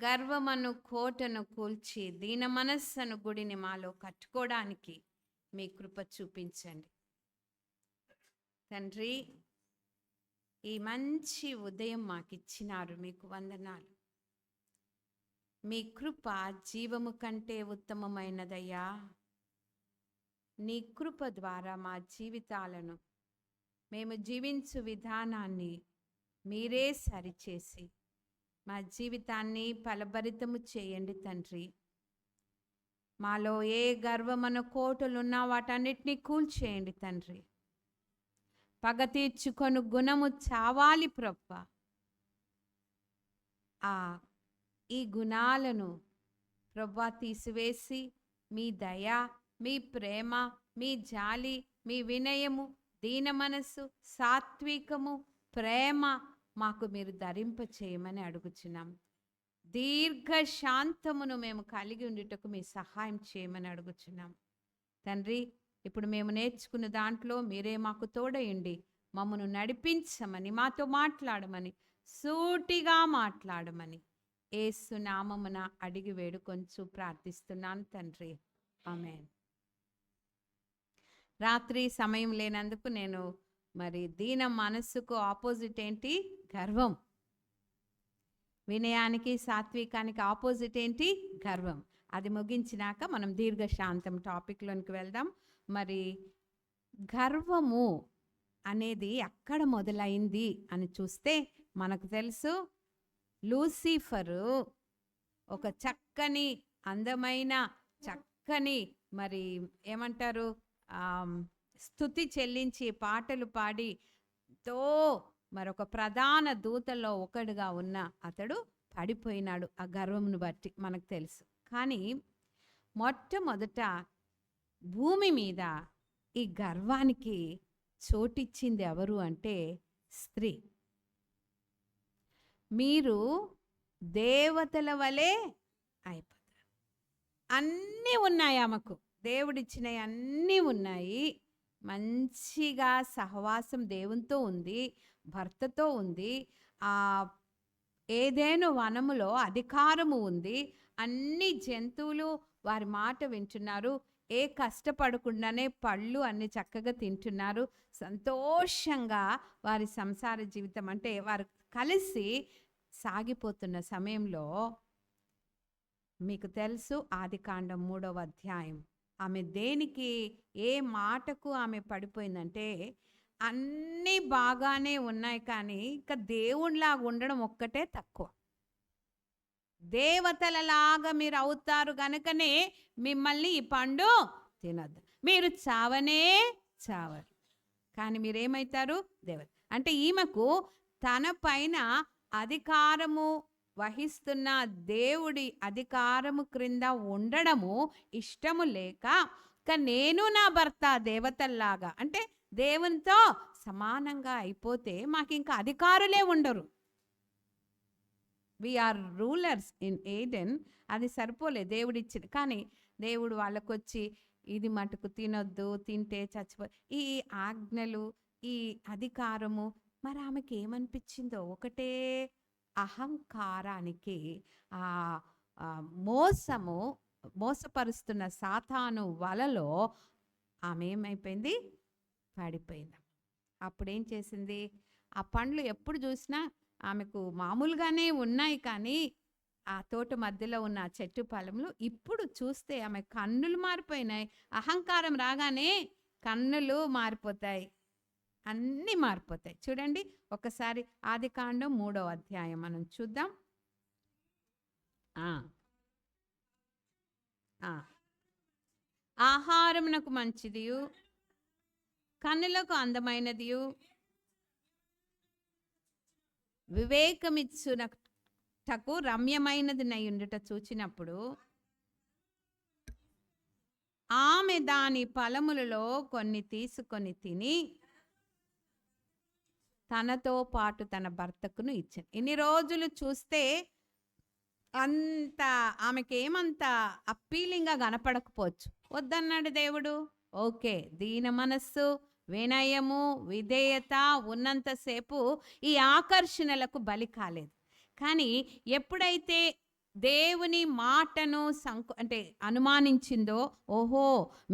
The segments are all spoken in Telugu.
గర్వమను కోటను కూల్చి దీన మనస్సను గుడిని మాలో కట్టుకోవడానికి మీ కృప చూపించండి తండ్రి. ఈ మంచి ఉదయం మాకిచ్చినారు, మీకు వందనాలు. మీ కృప జీవము కంటే ఉత్తమమైనదయ్యా. నీ కృప ద్వారా మా జీవితాలను, మేము జీవించు విధానాన్ని మీరే సరిచేసి మా జీవితాన్ని ఫలభరితము చేయండి తండ్రి. మాలో ఏ గర్వమన కోటలున్నా వాటన్నిటినీ కూల్చేయండి తండ్రి. పగ తీర్చుకొను గుణము చావాలి ప్రభువా. ఈ గుణాలను ప్రభువా తీసివేసి మీ దయ, మీ ప్రేమ, మీ జాలి, మీ వినయము, దీన మనస్సు, సాత్వికము, ప్రేమ మాకు మీరు ధరింప చేయమని అడుగుచున్నాం. దీర్ఘ శాంతమును మేము కలిగి ఉండుటకు మీ సహాయం చేయమని అడుగుచున్నాం తండ్రి. ఇప్పుడు మేము నేర్చుకున్న దాంట్లో మీరే మాకు తోడయండి, మమ్మను నడిపించమని, మాతో మాట్లాడమని, సూటిగా మాట్లాడమని యేసు నామమున అడిగి వేడుకొంచు ప్రార్థిస్తున్నాను తండ్రి, ఆమేన్. రాత్రి సమయం లేనందుకు నేను దీన మనస్సుకు ఆపోజిట్ ఏంటి? గర్వం. వినయానికి సాత్వికానికి ఆపోజిట్ ఏంటి? గర్వం. అది ముగించినాక మనం దీర్ఘశాంతం టాపిక్లోనికి వెళ్దాం. గర్వము అనేది ఎక్కడ మొదలైంది అని చూస్తే మనకు తెలుసు, లూసిఫరు ఒక చక్కని అందమైన చక్కని ఏమంటారు స్తుతి చెల్లించి పాటలు పాడి మరొక ప్రధాన దూతల్లో ఒకడుగా ఉన్న అతడు పడిపోయినాడు ఆ గర్వమును బట్టి మనకు తెలుసు. కానీ మొట్టమొదట భూమి మీద ఈ గర్వానికి చోటిచ్చింది ఎవరు అంటే స్త్రీ. మీరు దేవతల వలె అయిపోతారు. అన్నీ ఉన్నాయి ఆమెకు, దేవుడిచ్చినవి అన్నీ ఉన్నాయి. మంచిగా సహవాసం దేవునితో ఉంది, భర్తతో ఉంది. ఏదేను వనములో అధికారము ఉంది. అన్ని జంతువులు వారి మాట వింటున్నారు. ఏ కష్టపడకుండానే పళ్ళు అన్ని చక్కగా తింటున్నారు. సంతోషంగా వారి సంసార జీవితం అంటే వారు కలిసి సాగిపోతున్న సమయంలో మీకు తెలుసు, ఆదికాండం 3వ అధ్యాయం, ఆమె దేనికి ఏ మాటకు ఆమె పడిపోయిందంటే, అన్నీ బాగానే ఉన్నాయి కానీ ఇంకా దేవునిలాగా ఉండడం ఒక్కటే తక్కువ. దేవతలలాగా మీరు అవుతారు గనుకనే మిమ్మల్ని ఈ పండు తినద్దు, మీరు చావనే చావరు, కానీ మీరేమవుతారు? దేవత. అంటే ఈమెకు తన పైన అధికారము వహిస్తున్న దేవుడి అధికారము క్రింద ఉండడము ఇష్టము లేక, నేను నా భర్త దేవతల్లాగా అంటే దేవునితో సమానంగా అయిపోతే మాకు ఇంకా అధికారులే ఉండరు. We are rulers in Eden. అది సరిపోలే దేవుడిచ్చింది. కానీ దేవుడు వాళ్ళకొచ్చి ఇది మటుకు తినొద్దు, తింటే చచ్చిపో, ఈ ఆజ్ఞలు, ఈ అధికారము. ఆమెకి ఏమనిపించిందో, ఒకటే అహంకారానికి, మోసపరుస్తున్న సాతాను వలలో ఆమె ఏమైపోయింది? పడిపోయింది. అప్పుడేం చేసింది? ఆ పండ్లు ఎప్పుడు చూసినా ఆమెకు మామూలుగానే ఉన్నాయి, కానీ ఆ తోట మధ్యలో ఉన్న చెట్టు ఫలములు ఇప్పుడు చూస్తే ఆమె కన్నులు మారిపోయినాయి. అహంకారం రాగానే కన్నులు మారిపోతాయి, అన్నీ మారిపోతాయి. చూడండి ఒకసారి ఆదికాండం 3వ అధ్యాయం మనం చూద్దాం. ఆహారమునకు మంచిదియు, కన్నులకు అందమైనదియు, వివేకమిచ్చునటకు రమ్యమైనది నయుండుట చూచినప్పుడు ఆమె దాని ఫలములలో కొన్ని తీసుకొని తిని తనతో పాటు తన భర్తకును ఇచ్చాను. ఇన్ని రోజులు చూస్తే అంత ఆమెకేమంత అప్పీలింగ్గా కనపడకపోవచ్చు. వద్దన్నాడు దేవుడు. ఓకే, దీన మనస్సు, వినయము, విధేయత ఉన్నంతసేపు ఈ ఆకర్షణలకు బలి కాలేదు. కానీ ఎప్పుడైతే దేవుని మాటను అంటే అనుమానించిందో, ఓహో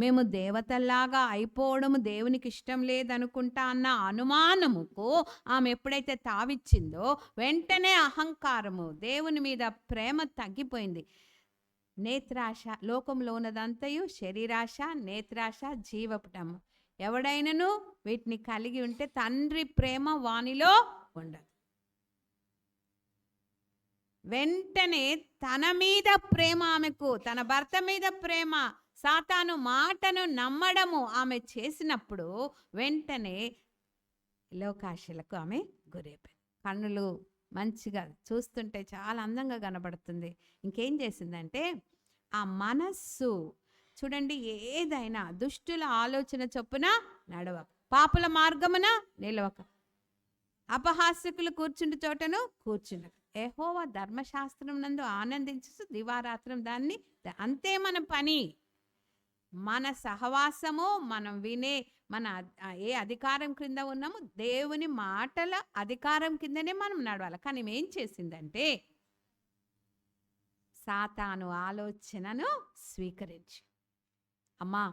మేము దేవతల్లాగా అయిపోవడము దేవునికి ఇష్టం లేదనుకుంటా అన్న అనుమానముకు ఆమె ఎప్పుడైతే తావిచ్చిందో వెంటనే అహంకారము, దేవుని మీద ప్రేమ తగ్గిపోయింది. నేత్రాశ, లోకంలో ఉన్నదంతయు శరీరాశ, నేత్రాశ, జీవపుటము. ఎవడైనను వీటిని కలిగి ఉంటే తండ్రి ప్రేమ వానిలో ఉండదు. వెంటనే తన మీద ప్రేమ ఆమెకు, తన భర్త మీద ప్రేమ, సాతాను మాటను నమ్మడము ఆమె చేసినప్పుడు వెంటనే లోకాశలకు ఆమె గురైపోయింది. కన్నులు మంచిగా చూస్తుంటే చాలా అందంగా కనబడుతుంది. ఇంకేం చేసిందంటే ఆ మనస్సు చూడండి, ఏదైనా దుష్టుల ఆలోచన చొప్పున నడవక, పాపుల మార్గమున నిలవక, అపహాస్యకులు కూర్చుండి చోటను కూర్చుండక, యెహోవా ధర్మశాస్త్రం నందు ఆనందించు దివారాత్రం దాన్ని. అంతే మన పని. మన సహవాసము, మనం వినే, మన ఏ అధికారం క్రింద ఉన్నాము, దేవుని మాటల అధికారం కిందనే మనం నడవాలి. కానీ ఏం చేసిందంటే సాతాను ఆలోచనను స్వీకరించి. అమ్మా,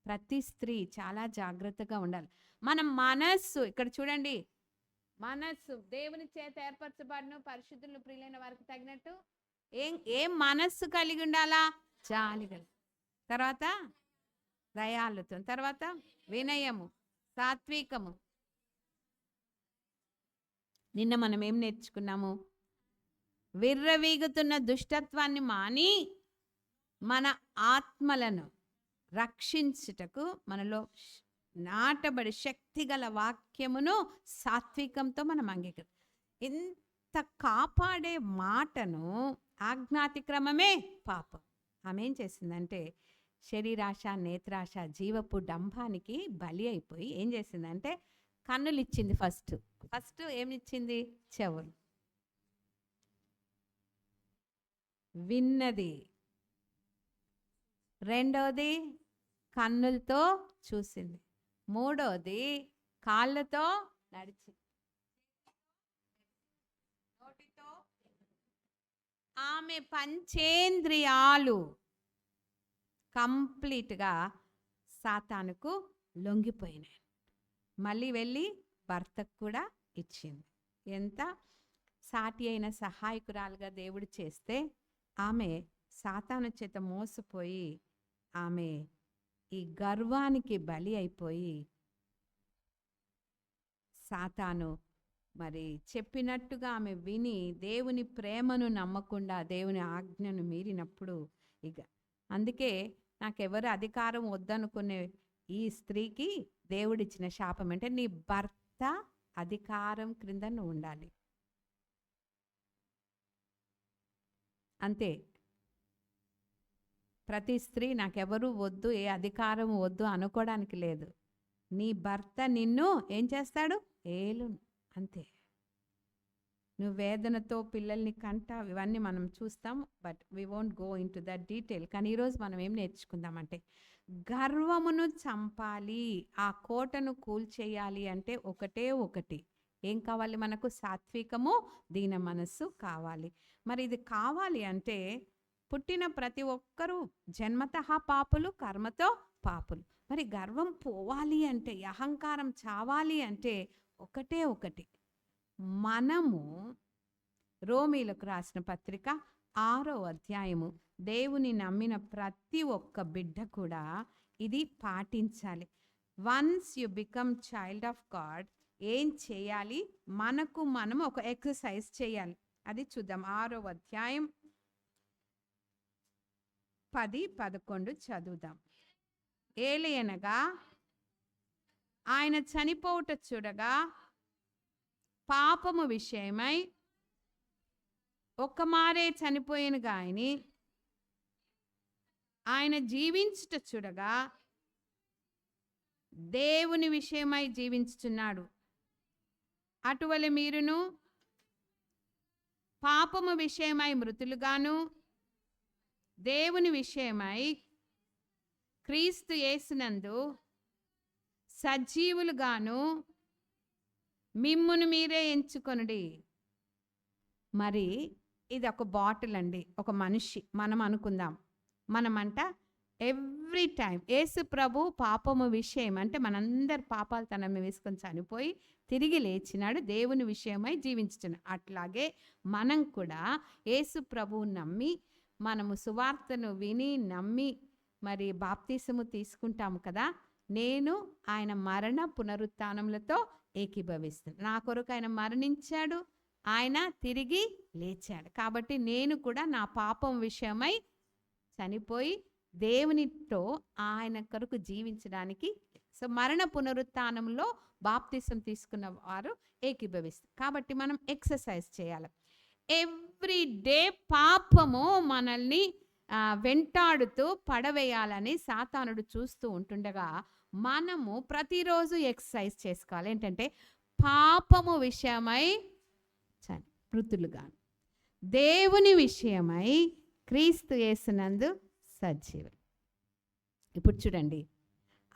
ప్రతి స్త్రీ చాలా జాగ్రత్తగా ఉండాలి. మన మనస్సు, ఇక్కడ చూడండి, మనస్సు దేవుని చేత ఏర్పరచబడిన పరిశుద్ధులు ప్రియులైన వారికి తగినట్టు ఏం మనస్సు కలిగి ఉండాలా? జాలిగల, తర్వాత దయాళుత్వం, తర్వాత వినయము, సాత్వికము. నిన్న మనం ఏం నేర్చుకున్నాము? విర్రవీగుతున్న దుష్టత్వాన్ని మాని మన ఆత్మలను రక్షించుటకు మనలో నాటబడి శక్తిగల వాక్యమును సాత్వికంతో మనం అంగీకరి. ఇంత కాపాడే మాటను ఆజ్ఞాతిక్రమమే పాపం. ఆమె ఏం చేసిందంటే శరీరాశ, నేత్రాశ, జీవపు డంబానికి బలి అయిపోయి ఏం చేసిందంటే కన్నులు ఇచ్చింది. ఫస్ట్ ఏమిచ్చింది? చెవులు. విన్నది. రెండవది కన్నులతో చూసింది. మూడవది కాళ్ళతో నడిచింది. నోటితో ఆమె పంచేంద్రియాలు కంప్లీట్గా సాతానుకు లొంగిపోయినాయి. మళ్ళీ వెళ్ళి భర్తకు కూడా ఇచ్చింది. ఎంత సాటి అయిన సహాయకురాలుగా దేవుడు చేస్తే ఆమె సాతాను చేత మోసపోయి ఆమె ఈ గర్వానికి బలి అయిపోయి సాతాను మరి చెప్పినట్టుగా ఆమె విని దేవుని ప్రేమను నమ్మకుండా దేవుని ఆజ్ఞను మీరినప్పుడు ఇక అందుకే నాకెవరు అధికారం వద్దనుకునే ఈ స్త్రీకి దేవుడిచ్చిన శాపం అంటే నీ భర్త అధికారం క్రింద నువ్వు ఉండాలి. అంతే. ప్రతి స్త్రీ నాకెవరు వద్దు, ఏ అధికారం వద్దు అనుకోవడానికి లేదు. నీ భర్త నిన్ను ఏం చేస్తాడు? ఏలును. అంతే. నువ్వు వేదనతో పిల్లల్ని కంటావు, ఇవన్నీ మనం చూస్తాం. But we won't go in to that detail. కానీ ఈరోజు మనం ఏం నేర్చుకుందామంటే గర్వమును చంపాలి, ఆ కోటను కూల్చేయాలి అంటే ఒకటే ఒకటి ఏం కావాలి మనకు? సాత్వికము, దీన మనస్సు కావాలి. మరి ఇది కావాలి అంటే పుట్టిన ప్రతి ఒక్కరూ జన్మతః పాపులు, కర్మతో పాపులు. మరి గర్వం పోవాలి అంటే, అహంకారం చావాలి అంటే ఒకటే ఒకటి. మనము రోమీలకు రాసిన పత్రిక 6వ అధ్యాయము, దేవుని నమ్మిన ప్రతి ఒక్క బిడ్డ కూడా ఇది పాటించాలి. Once you become child of God ఏం చేయాలి? మనకు మనం ఒక ఎక్సర్సైజ్ చేయాలి. అది చూద్దాం. 6వ అధ్యాయం 10-11 చదువుదాం. ఏలయనగా ఆయన చనిపోవుట చూడగా పాపము విషయమై ఒక్కమారే చనిపోయిన గాయని ఆయన జీవించుట చూడగా దేవుని విషయమై జీవించుచున్నాడు. అటువలే మీరును పాపము విషయమై మృతులుగాను దేవుని విషయమై క్రీస్తు యేసునందు సజీవులుగాను మిమ్మును మీరే ఎంచుకొనుడి. మరి ఇది ఒక బాటిల్ అండి, ఒక మనిషి మనం అనుకుందాం. మనమంట ఎవ్రీ టైం యేసు ప్రభు పాపము విషయం అంటే మనందరి పాపాలు తన మీద వేసుకొని చనిపోయి తిరిగి లేచినాడు, దేవుని విషయమై జీవించుతున్నాడు. అట్లాగే మనం కూడా యేసు ప్రభువు నమ్మి మనము సువార్తను విని నమ్మి మరి బాప్తీసము తీసుకుంటాము కదా. నేను ఆయన మరణ పునరుత్థానములతో ఏకీభవిస్తాను. నా కొరకు ఆయన మరణించాడు, ఆయన తిరిగి లేచాడు. కాబట్టి నేను కూడా నా పాపం విషయమై చనిపోయి దేవునితో ఆయన కొరకు జీవించడానికి, సో మరణ పునరుత్థానంలో బాప్తిసం తీసుకున్న వారు ఏకీభవిస్తారు. కాబట్టి మనం ఎక్సర్సైజ్ చేయాలి. ఎవ్రీ డే పాపము మనల్ని వెంటాడుతూ పడవేయాలని సాతానుడు చూస్తూ ఉంటుండగా మనము ప్రతిరోజు ఎక్సర్సైజ్ చేసుకోవాలి. ఏంటంటే పాపము విషయమై మృతులుగా, దేవుని విషయమై క్రీస్తు యేసునందు సజీవులు. ఇప్పుడు చూడండి,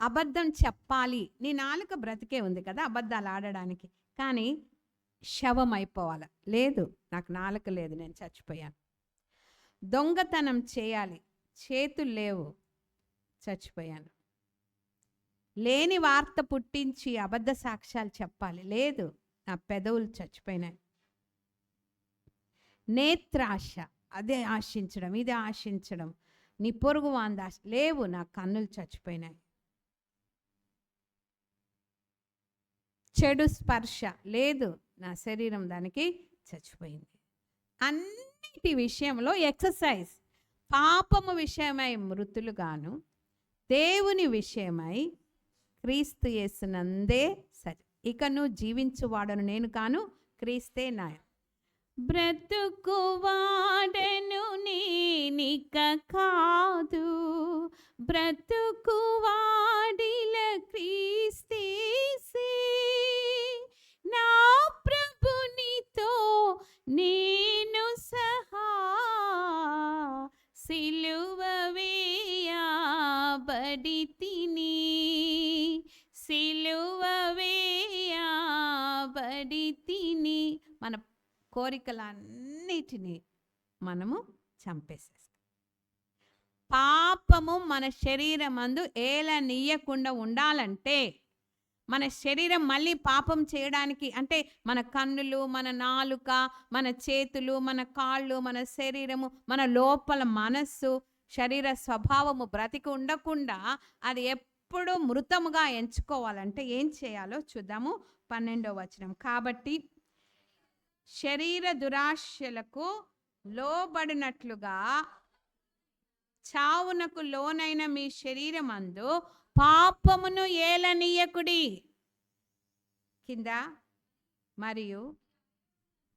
అబద్ధం చెప్పాలి, నీ నాలుక బ్రతికే ఉంది కదా అబద్ధాలు ఆడడానికి, కానీ శవం అయిపోవాలి. లేదు, నాకు నాలుక లేదు, నేను చచ్చిపోయాను. దొంగతనం చేయాలి, చేతులు లేవు, చచ్చిపోయాను. లేని వార్త పుట్టించి అబద్ధ సాక్ష్యాలు చెప్పాలి, లేదు, నా పెదవులు చచ్చిపోయినాయి. నేత్రాశ, అదే ఆశించడం, ఇదే ఆశించడం, నీ పొరుగు వాందాశ, లేవు, నా కన్నులు చచ్చిపోయినాయి. చెడు స్పర్శ, లేదు, నా శరీరం దానికి చచ్చిపోయింది. అన్నిటి విషయంలో ఎక్సర్సైజ్. పాపము విషయమై మృతులుగాను, దేవుని విషయమై క్రీస్తు యేసునందే సరి. ఇక నువ్వు జీవించువాడను నేను కాను, క్రీస్తే నాయ. బ్రతుకువాడను నేనిక కాదు, బ్రతుకువాడిల క్రీస్తేసే, నా ప్రభునితో నేను సహా సిలువ వేయబడి తిని, సిలువ వేయబడి తిని. మన కోరికలన్నిటినీ మనము చంపేసేస్తాం. పాపము మన శరీరం అందు ఏలనీయకుండా ఉండాలంటే, మన శరీరం మళ్ళీ పాపం చేయడానికి అంటే మన కన్నులు, మన నాలుక, మన చేతులు, మన కాళ్ళు, మన శరీరము, మన లోపల మనస్సు, శరీర స్వభావము బ్రతికి ఉండకుండా అది ఎప్పుడు మృతముగా ఎంచుకోవాలంటే ఏం చేయాలో చూద్దాము. 12వ వచనం. కాబట్టి శరీర దురాశలకు లోబడినట్లుగా చావునకు లోనైన మీ శరీరమందు పాపమును ఏలనీయకుడి. కింద మరియు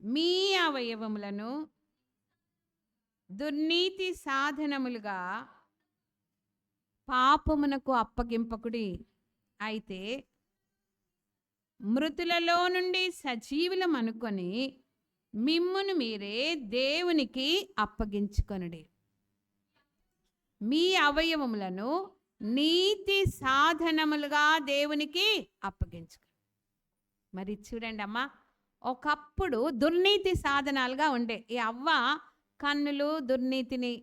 మీ అవయవములను దుర్నీతి సాధనములుగా పాపమునకు అప్పగింపకుడి. అయితే మృతులలో నుండి సజీవులం అనుకొని మిమ్మును మీరే దేవునికి అప్పగించుకొనుడి. మీ అవయవములను నీతి సాధనములుగా దేవునికి అప్పగించుకో. మరి చూడండి అమ్మా, ఒకప్పుడు దుర్నీతి సాధనాలుగా ఉండే. ఈ అవ్వ కన్నులు దుర్నీతిని,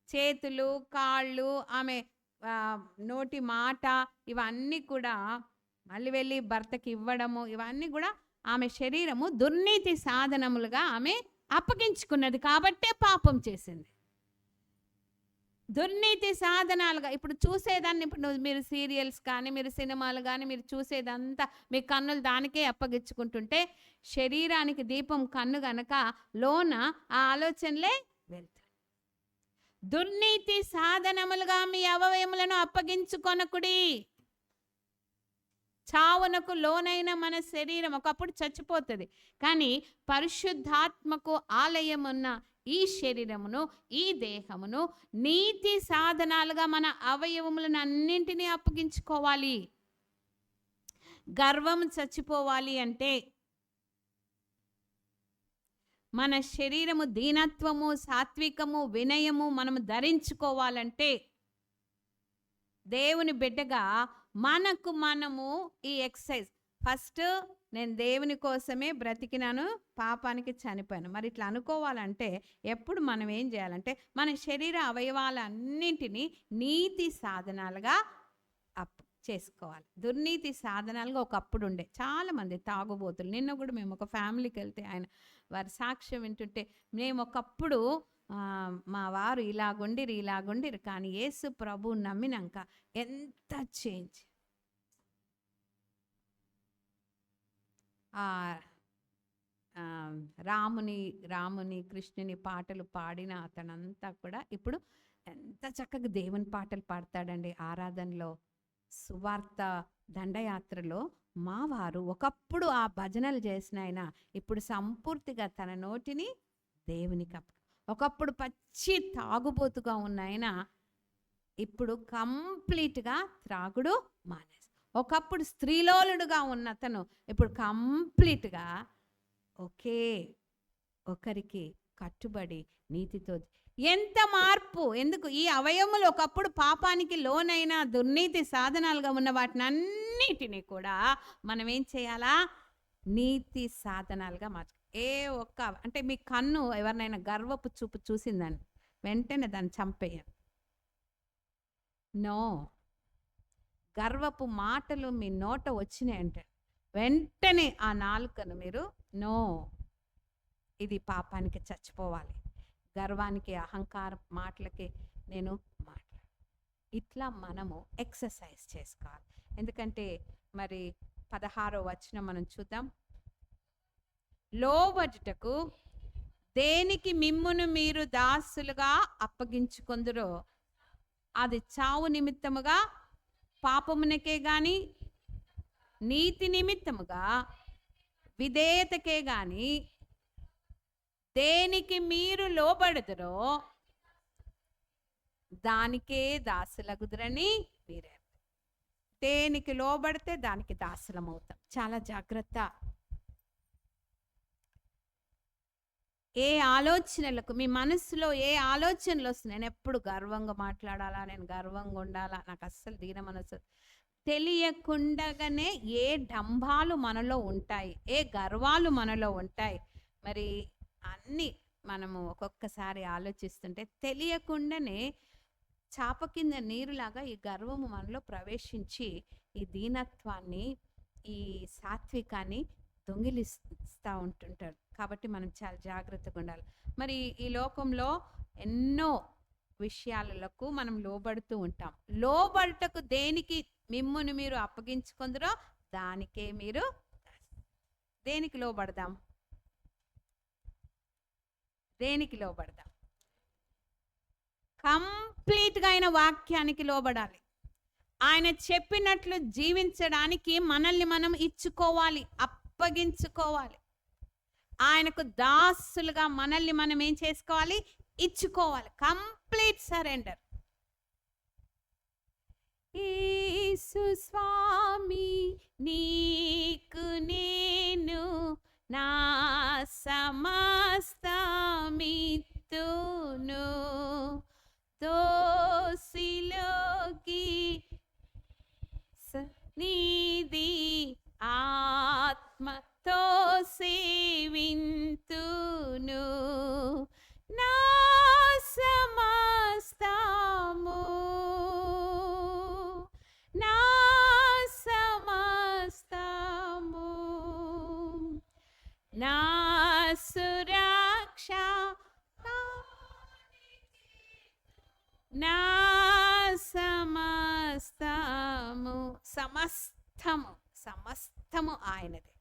చేతులు, కాళ్ళు, ఆమె నోటి మాట, ఇవన్నీ కూడా మళ్ళీ వెళ్ళి భర్తకి ఇవ్వడము, ఇవన్నీ కూడా ఆమె శరీరము దుర్నీతి సాధనములుగా ఆమె అప్పగించుకున్నది. కాబట్టే పాపం చేసింది. దుర్నీతి సాధనాలుగా ఇప్పుడు చూసేదాన్ని, ఇప్పుడు మీరు సీరియల్స్ కానీ, మీరు సినిమాలు కానీ, మీరు చూసేదంతా మీ కన్నులు దానికే అప్పగించుకుంటుంటే శరీరానికి దీపం కన్ను గనక లోన ఆ ఆలోచనలే వెళ్తాయి. దుర్నీతి సాధనములుగా మీ అవయవములను అప్పగించుకొనకుడి. చావునకు లోనైన మన శరీరం ఒకప్పుడు చచ్చిపోతుంది, కానీ పరిశుద్ధాత్మకు ఆలయం ఉన్న ఈ శరీరమును, ఈ దేహమును నీతి సాధనాలుగా మన అవయవములను అన్నింటినీ అప్పగించుకోవాలి. గర్వం చచ్చిపోవాలి అంటే, మన శరీరము దీనత్వము, సాత్వికము, వినయము మనము ధరించుకోవాలంటే, దేవుని బిడ్డగా మనకు మనము ఈ ఎక్సర్సైజ్ ఫస్ట్ నేను దేవుని కోసమే బ్రతికినాను, పాపానికి చనిపోయాను. మరి ఇట్లా అనుకోవాలంటే ఎప్పుడు మనం ఏం చేయాలంటే మన శరీర అవయవాలన్నింటినీ నీతి సాధనాలుగా చేసుకోవాలి. దుర్నీతి సాధనాలుగా ఒకప్పుడు ఉండే చాలామంది తాగుబోతులు. నిన్న కూడా మేము ఒక ఫ్యామిలీకి వెళ్తే ఆయన వారి సాక్ష్యం వింటుంటే, మేము ఒకప్పుడు మా వారు ఇలాగుండిరు కానీ యేసు ప్రభు నమ్మినాక ఎంత చేంజ్. రాముని కృష్ణుని పాటలు పాడిన అతనంతా కూడా ఇప్పుడు ఎంత చక్కగా దేవుని పాటలు పాడతాడండి. ఆరాధనలో, సువార్త దండయాత్రలో మా వారు ఒకప్పుడు ఆ భజనలు చేసిన ఆయన ఇప్పుడు సంపూర్తిగా తన నోటిని దేవునికి ఒకప్పుడు పచ్చి తాగుబోతుగా ఉన్న ఆయన ఇప్పుడు కంప్లీట్గా త్రాగుడు మానేసి, ఒకప్పుడు స్త్రీలోలుడుగా ఉన్న అతను ఇప్పుడు కంప్లీట్గా ఒకరికి కట్టుబడి నీతితో. ఎంత మార్పు! ఎందుకు? ఈ అవయములు ఒకప్పుడు పాపానికి లోనైన దుర్నీతి సాధనాలుగా ఉన్న వాటిని అన్నిటినీ కూడా మనం ఏం చేయాలా? నీతి సాధనాలుగా మార్చు. అంటే మీ కన్ను ఎవరినైనా గర్వపు చూపు చూసిందని వెంటనే దాన్ని చంపేయండి. నో, గర్వపు మాటలు మీ నోట వచ్చినాయంటే వెంటనే ఆ నాలుకను మీరు నో, ఇది పాపానికి చచ్చిపోవాలి, గర్వానికి, అహంకారం మాటలకి నేను ఇట్లా మనము ఎక్సర్సైజ్ చేసుకోవాలి. ఎందుకంటే మరి 16వ వచనం మనం చూద్దాం. లోబడుటకు దేనికి మిమ్మును మీరు దాసులుగా అప్పగించుకొందురో అది చావు నిమిత్తముగా పాపమునకే గాని నీతి నిమిత్తముగా విధేయతకే గాని దేనికి మీరు లోబడుదురో దానికే దాసులగుదురని మీరే. దేనికి లోబడితే దానికి దాసులమవుతాం. చాలా జాగ్రత్త. ఏ ఆలోచనలకు మీ మనసులో ఏ ఆలోచనలు వస్తున్నాయి? నేను ఎప్పుడు గర్వంగా మాట్లాడాలా, నేను గర్వంగా ఉండాలా, నాకు అస్సలు దీన మనసు. తెలియకుండానే ఏ డంబాలు మనలో ఉంటాయి, ఏ గర్వాలు మనలో ఉంటాయి. మరి అన్నీ మనము ఒక్కొక్కసారి ఆలోచిస్తుంటే తెలియకుండానే చాప కింద నీరులాగా ఈ గర్వము మనలో ప్రవేశించి ఈ దీనత్వాన్ని, ఈ సాత్వికాన్ని దొంగిలిస్తూ ఉంటుంటారు. కాబట్టి మనం చాలా జాగ్రత్తగా ఉండాలి. మరి ఈ లోకంలో ఎన్నో విషయాలకు మనం లోబడుతూ ఉంటాం. లోబడుటకు దేనికి మిమ్మును మీరు అప్పగించుకుందరో దానికే మీరు. దేనికి లోబడదాం? దేనికి లోబడదాం? కంప్లీట్గా ఆయన వాక్యానికి లోబడాలి. ఆయన చెప్పినట్లు జీవించడానికి మనల్ని మనం ఇచ్చుకోవాలి, అప్పగించుకోవాలి. ఆయనకు దాసులుగా మనల్ని మనం ఏం చేసుకోవాలి? ఇచ్చుకోవాలి. Complete surrender. యేసు స్వామి నీకు నేను నా సమస్తమిత్తును, దోసిలోకి నీది ఆత్మతో సేవింతును, నా సమస్తము, నా సమస్తము, నా సురక్ష, నా సమస్తము. సమస్తము ఆయనదే.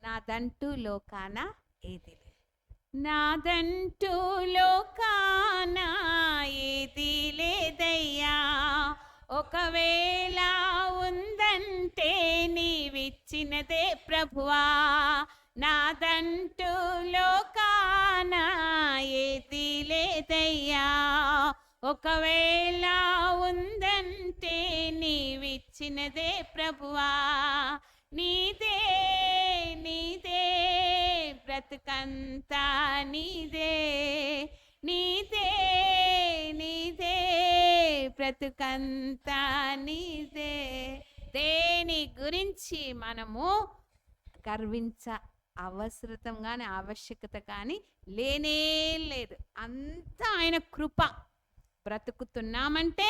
నాదంటూ లోకాన ఏది లేదు, నాదంటూ లోకాన ఏది లేదయ్యా. ఒకవేళ ఉందంటే నీవిచ్చినదే ప్రభువా. నాదంటూ లోకాన ఏది లేదయ్యా. ఒకవేళ ఉందంటే నీవిచ్చినదే ప్రభువా. నీదే నీదే బ్రతుకంతా నీదే, నీదే నీదే బ్రతుకంతా నీదే, దేని గురించి మనము గర్వించ అవసరం కానీ ఆవశ్యకత కానీ లేనే లేదు. అంతా ఆయన కృప. బ్రతుకుతున్నామంటే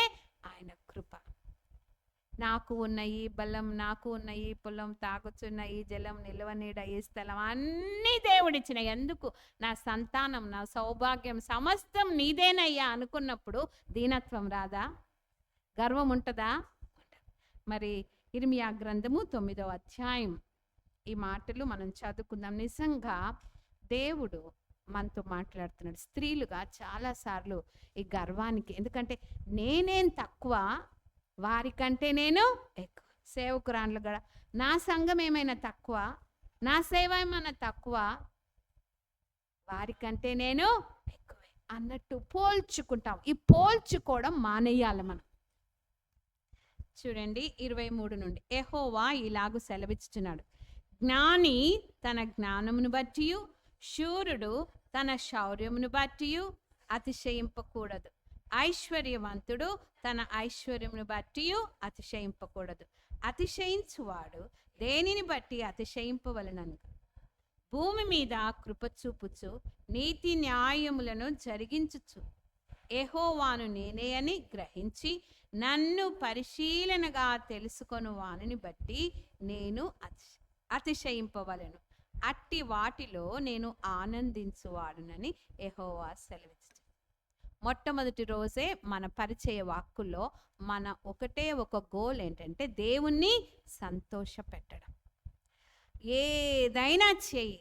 ఆయన కృప. నాకు ఉన్న ఈ బలం, నాకు ఉన్న ఈ పొలం, తాగుతున్న ఈ జలం, నిలవనీడ ఈ స్థలం అన్నీ దేవుడిచ్చిన. ఎందుకు? నా సంతానం, నా సౌభాగ్యం సమస్తం నీదేనయ్యా అనుకున్నప్పుడు దీనత్వం రాదా? గర్వం ఉంటుందా? మరి ఇర్మియా గ్రంథము 9వ అధ్యాయం ఈ మాటలు మనం చదువుకుందాం. నిజంగా దేవుడు మనతో మాట్లాడుతున్నాడు. స్త్రీలుగా చాలాసార్లు ఈ గర్వానికి, ఎందుకంటే నేనేం తక్కువ, వారికంటే నేను ఎక్కువ. సేవకురాండ్లు కూడా నా సంఘం ఏమైనా తక్కువ, నా సేవ ఏమైనా తక్కువ, వారికంటే నేను ఎక్కువే అన్నట్టు పోల్చుకుంటాం. ఈ పోల్చుకోవడం మానేయాలి మనం. చూడండి 23 నుండి. యెహోవా ఇలాగు సెలవిస్తున్నాడు, జ్ఞాని తన జ్ఞానమును బట్టి, శూరుడు తన శౌర్యమును బట్టి అతిశయింపకూడదు. ఐశ్వర్యవంతుడు తన ఐశ్వర్యమును బట్టి అతిశయింపకూడదు. అతిశయించువాడు దేనిని బట్టి అతిశయింపవలనను భూమి మీద కృప చూపుచు నీతి న్యాయములను జరిగించుచు యెహోవాను నేనే అని గ్రహించి నన్ను పరిశీలనగా తెలుసుకొను వానిని బట్టి నేను అతిశయింపవలను. అట్టి వాటిలో నేను ఆనందించువాడునని యెహోవా సెలవిచ్చాడు. మొట్టమొదటి రోజే మన పరిచయ వాక్కుల్లో మన ఒకటే ఒక గోల్ ఏంటంటే దేవుణ్ణి సంతోష పెట్టడం. ఏదైనా చెయ్యి,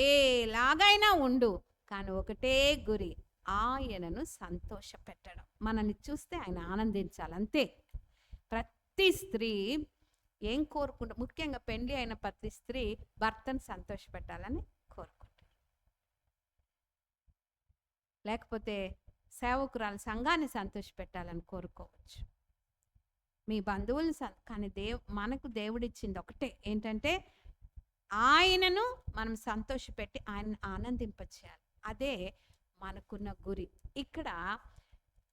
ఏలాగైనా ఉండు, కానీ ఒకటే గురి, ఆయనను సంతోష పెట్టడం. మనల్ని చూస్తే ఆయన ఆనందించాలి, అంతే. ప్రతి స్త్రీ ఏం కోరుకుంటారు? ముఖ్యంగా పెళ్లి అయిన ప్రతి స్త్రీ భర్తను సంతోష పెట్టాలని కోరుకుంటారు. లేకపోతే సేవకురాలు సంఘాన్ని సంతోష పెట్టాలని కోరుకోవచ్చు, మీ బంధువులు. కానీ మనకు దేవుడిచ్చింది ఒకటే, ఏంటంటే ఆయనను మనం సంతోషపెట్టి ఆయనను ఆనందింపచేయాలి. అదే మనకున్న గురి. ఇక్కడ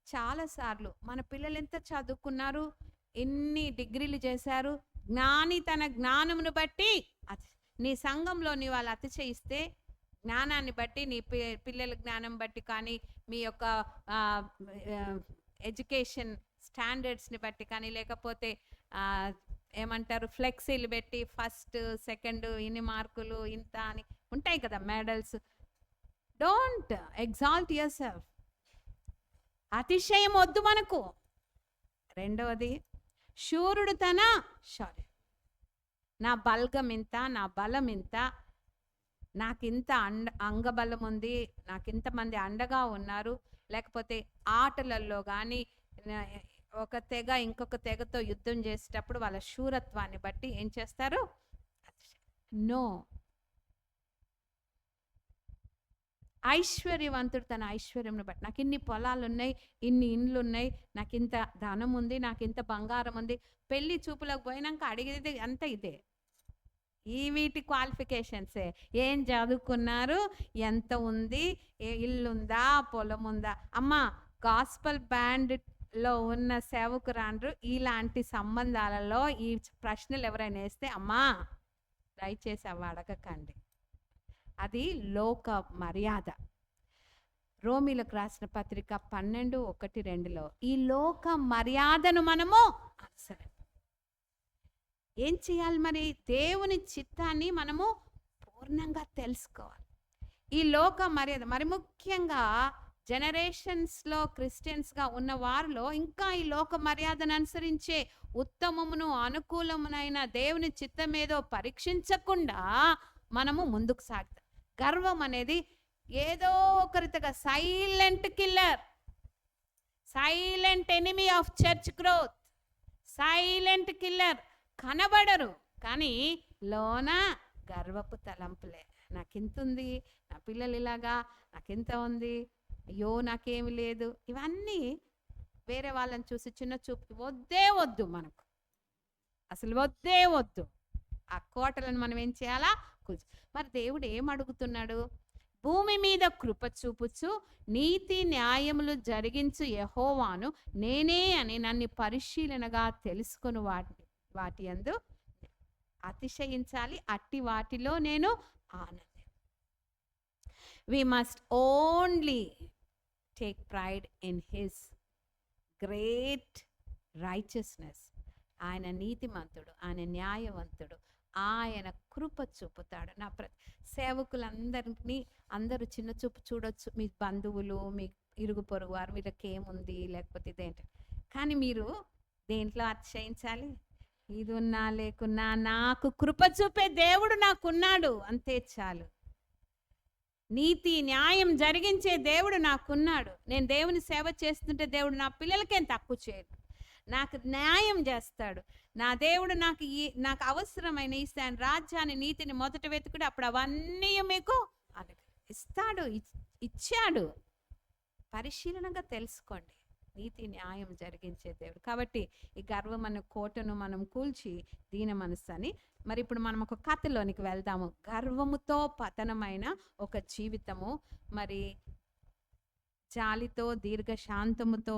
చాలాసార్లు మన పిల్లలు ఎంత చదువుకున్నారు, ఎన్ని డిగ్రీలు చేశారు, జ్ఞాని తన జ్ఞానమును బట్టి నీ సంఘంలో నీ వాళ్ళు అతిశయిస్తే జ్ఞానాన్ని బట్టి, నీ పిల్లల జ్ఞానం బట్టి, కానీ మీ యొక్క ఎడ్యుకేషన్ స్టాండర్డ్స్ని బట్టి కానీ, లేకపోతే ఏమంటారు ఫ్లెక్సీలు పెట్టి ఫస్ట్ సెకండ్ ఇన్ని మార్కులు ఇంత అని ఉంటాయి కదా medals. Don't exalt your self. అతిశయం వద్దు మనకు. రెండవది, శూరుడు తన శౌర్యం, నా బల్గం ఇంత, నా బలం ఇంత, నాకింత అంగబలం ఉంది, నాకింతమంది అండగా ఉన్నారు, లేకపోతే ఆటలలో కానీ ఒక తెగ ఇంకొక తెగతో యుద్ధం చేసేటప్పుడు వాళ్ళ శూరత్వాన్ని బట్టి ఏం చేస్తారు? నో. ఐశ్వర్యవంతుడు తన ఐశ్వర్యంను బట్టి, నాకు ఇన్ని పొలాలు ఉన్నాయి, ఇన్ని ఇండ్లు ఉన్నాయి, నాకు ఇంత ధనం ఉంది, నాకు ఇంత బంగారం ఉంది. పెళ్లి చూపులకు పోయినాక అడిగేది అంత ఇదే, వీటి క్వాలిఫికేషన్సే. ఏం చదువుకున్నారు, ఎంత ఉంది, ఇల్లుందా, పొలం ఉందా? అమ్మ, గాస్పల్ బ్యాండ్లో ఉన్న సేవకురాండ్రు ఇలాంటి సంబంధాలలో ఈ ప్రశ్నలు ఎవరైనా వేస్తే అమ్మా దయచేసి అవి అడగకండి. అది లోక మర్యాద. రోమీలకు రాసిన పత్రిక 12:1-2లో ఈ లోక మర్యాదను మనము అనుసరి. ఏం చేయాలి మరి? దేవుని చిత్తాన్ని మనము పూర్ణంగా తెలుసుకోవాలి. ఈ లోక మర్యాద, మరి ముఖ్యంగా జనరేషన్స్లో క్రిస్టియన్స్గా ఉన్న వారిలో ఇంకా ఈ లోక మర్యాదను అనుసరించే ఉత్తమమును అనుకూలమునైన దేవుని చిత్తం ఏదో పరీక్షించకుండా మనము ముందుకు సాగుతాం. గర్వం అనేది ఏదో ఒకరితగా silent killer, silent enemy of church growth, silent killer. కనబడరు కానీ లోన గర్వపు తలంపులే. నాకింత ఉంది, నా పిల్లలు ఇలాగా, నాకింత ఉంది, అయ్యో నాకేమి లేదు. ఇవన్నీ వేరే వాళ్ళని చూసి చిన్న చూపు వద్దే వద్దు, మనకు అసలు వద్దే వద్దు. ఆ కోటలను మనం ఏం చేయాలా? మరి దేవుడు ఏం అడుగుతున్నాడు? భూమి మీద కృప చూపుచు నీతి న్యాయములు జరిగించు యెహోవాను నేనే అని నన్ను పరిశీలనగా తెలుసుకొని వాడిని వాటి యందు అతిశయించాలి, అట్టి వాటిలో నేను Anandi. We must only take pride in his great righteousness. ఆయన నీతిమంతుడు, ఆయన న్యాయవంతుడు, ఆయన కృప చూపుతాడు. నా సేవకులందరినీ అందరూ చిన్న చూపు చూడొచ్చు, మీ బంధువులు, మీ ఇరుగు పొరుగు వారు, వీళ్ళకేముంది లేకపోతే ఇదేంటి, కానీ మీరు దేంట్లో అతిశయించాలి? ఇది ఉన్నా లేకున్నా నాకు కృప చూపే దేవుడు నాకున్నాడు, అంతే చాలు. నీతి న్యాయం జరిగించే దేవుడు నాకున్నాడు. నేను దేవుని సేవ చేస్తుంటే దేవుడు నా పిల్లలకేం తక్కువ చేయడు, నాకు న్యాయం చేస్తాడు. నా దేవుడు నాకు అవసరమైన ఆయన రాజ్యాన్ని, నీతిని మొదట వెతుకుడు, అప్పుడు అవన్నీ మీకు ఇస్తాడు, ఇచ్చాడు. పరిశీలనగా తెలుసుకోండి, నీతి న్యాయం జరిగించే దేవుడు. కాబట్టి ఈ గర్వం అనే కోటను మనం కూల్చి దీన మనస్సు అని. మరి ఇప్పుడు మనం ఒక కథలోనికి వెళ్దాము. గర్వముతో పతనమైన ఒక జీవితము, మరి జాలితో దీర్ఘశాంతముతో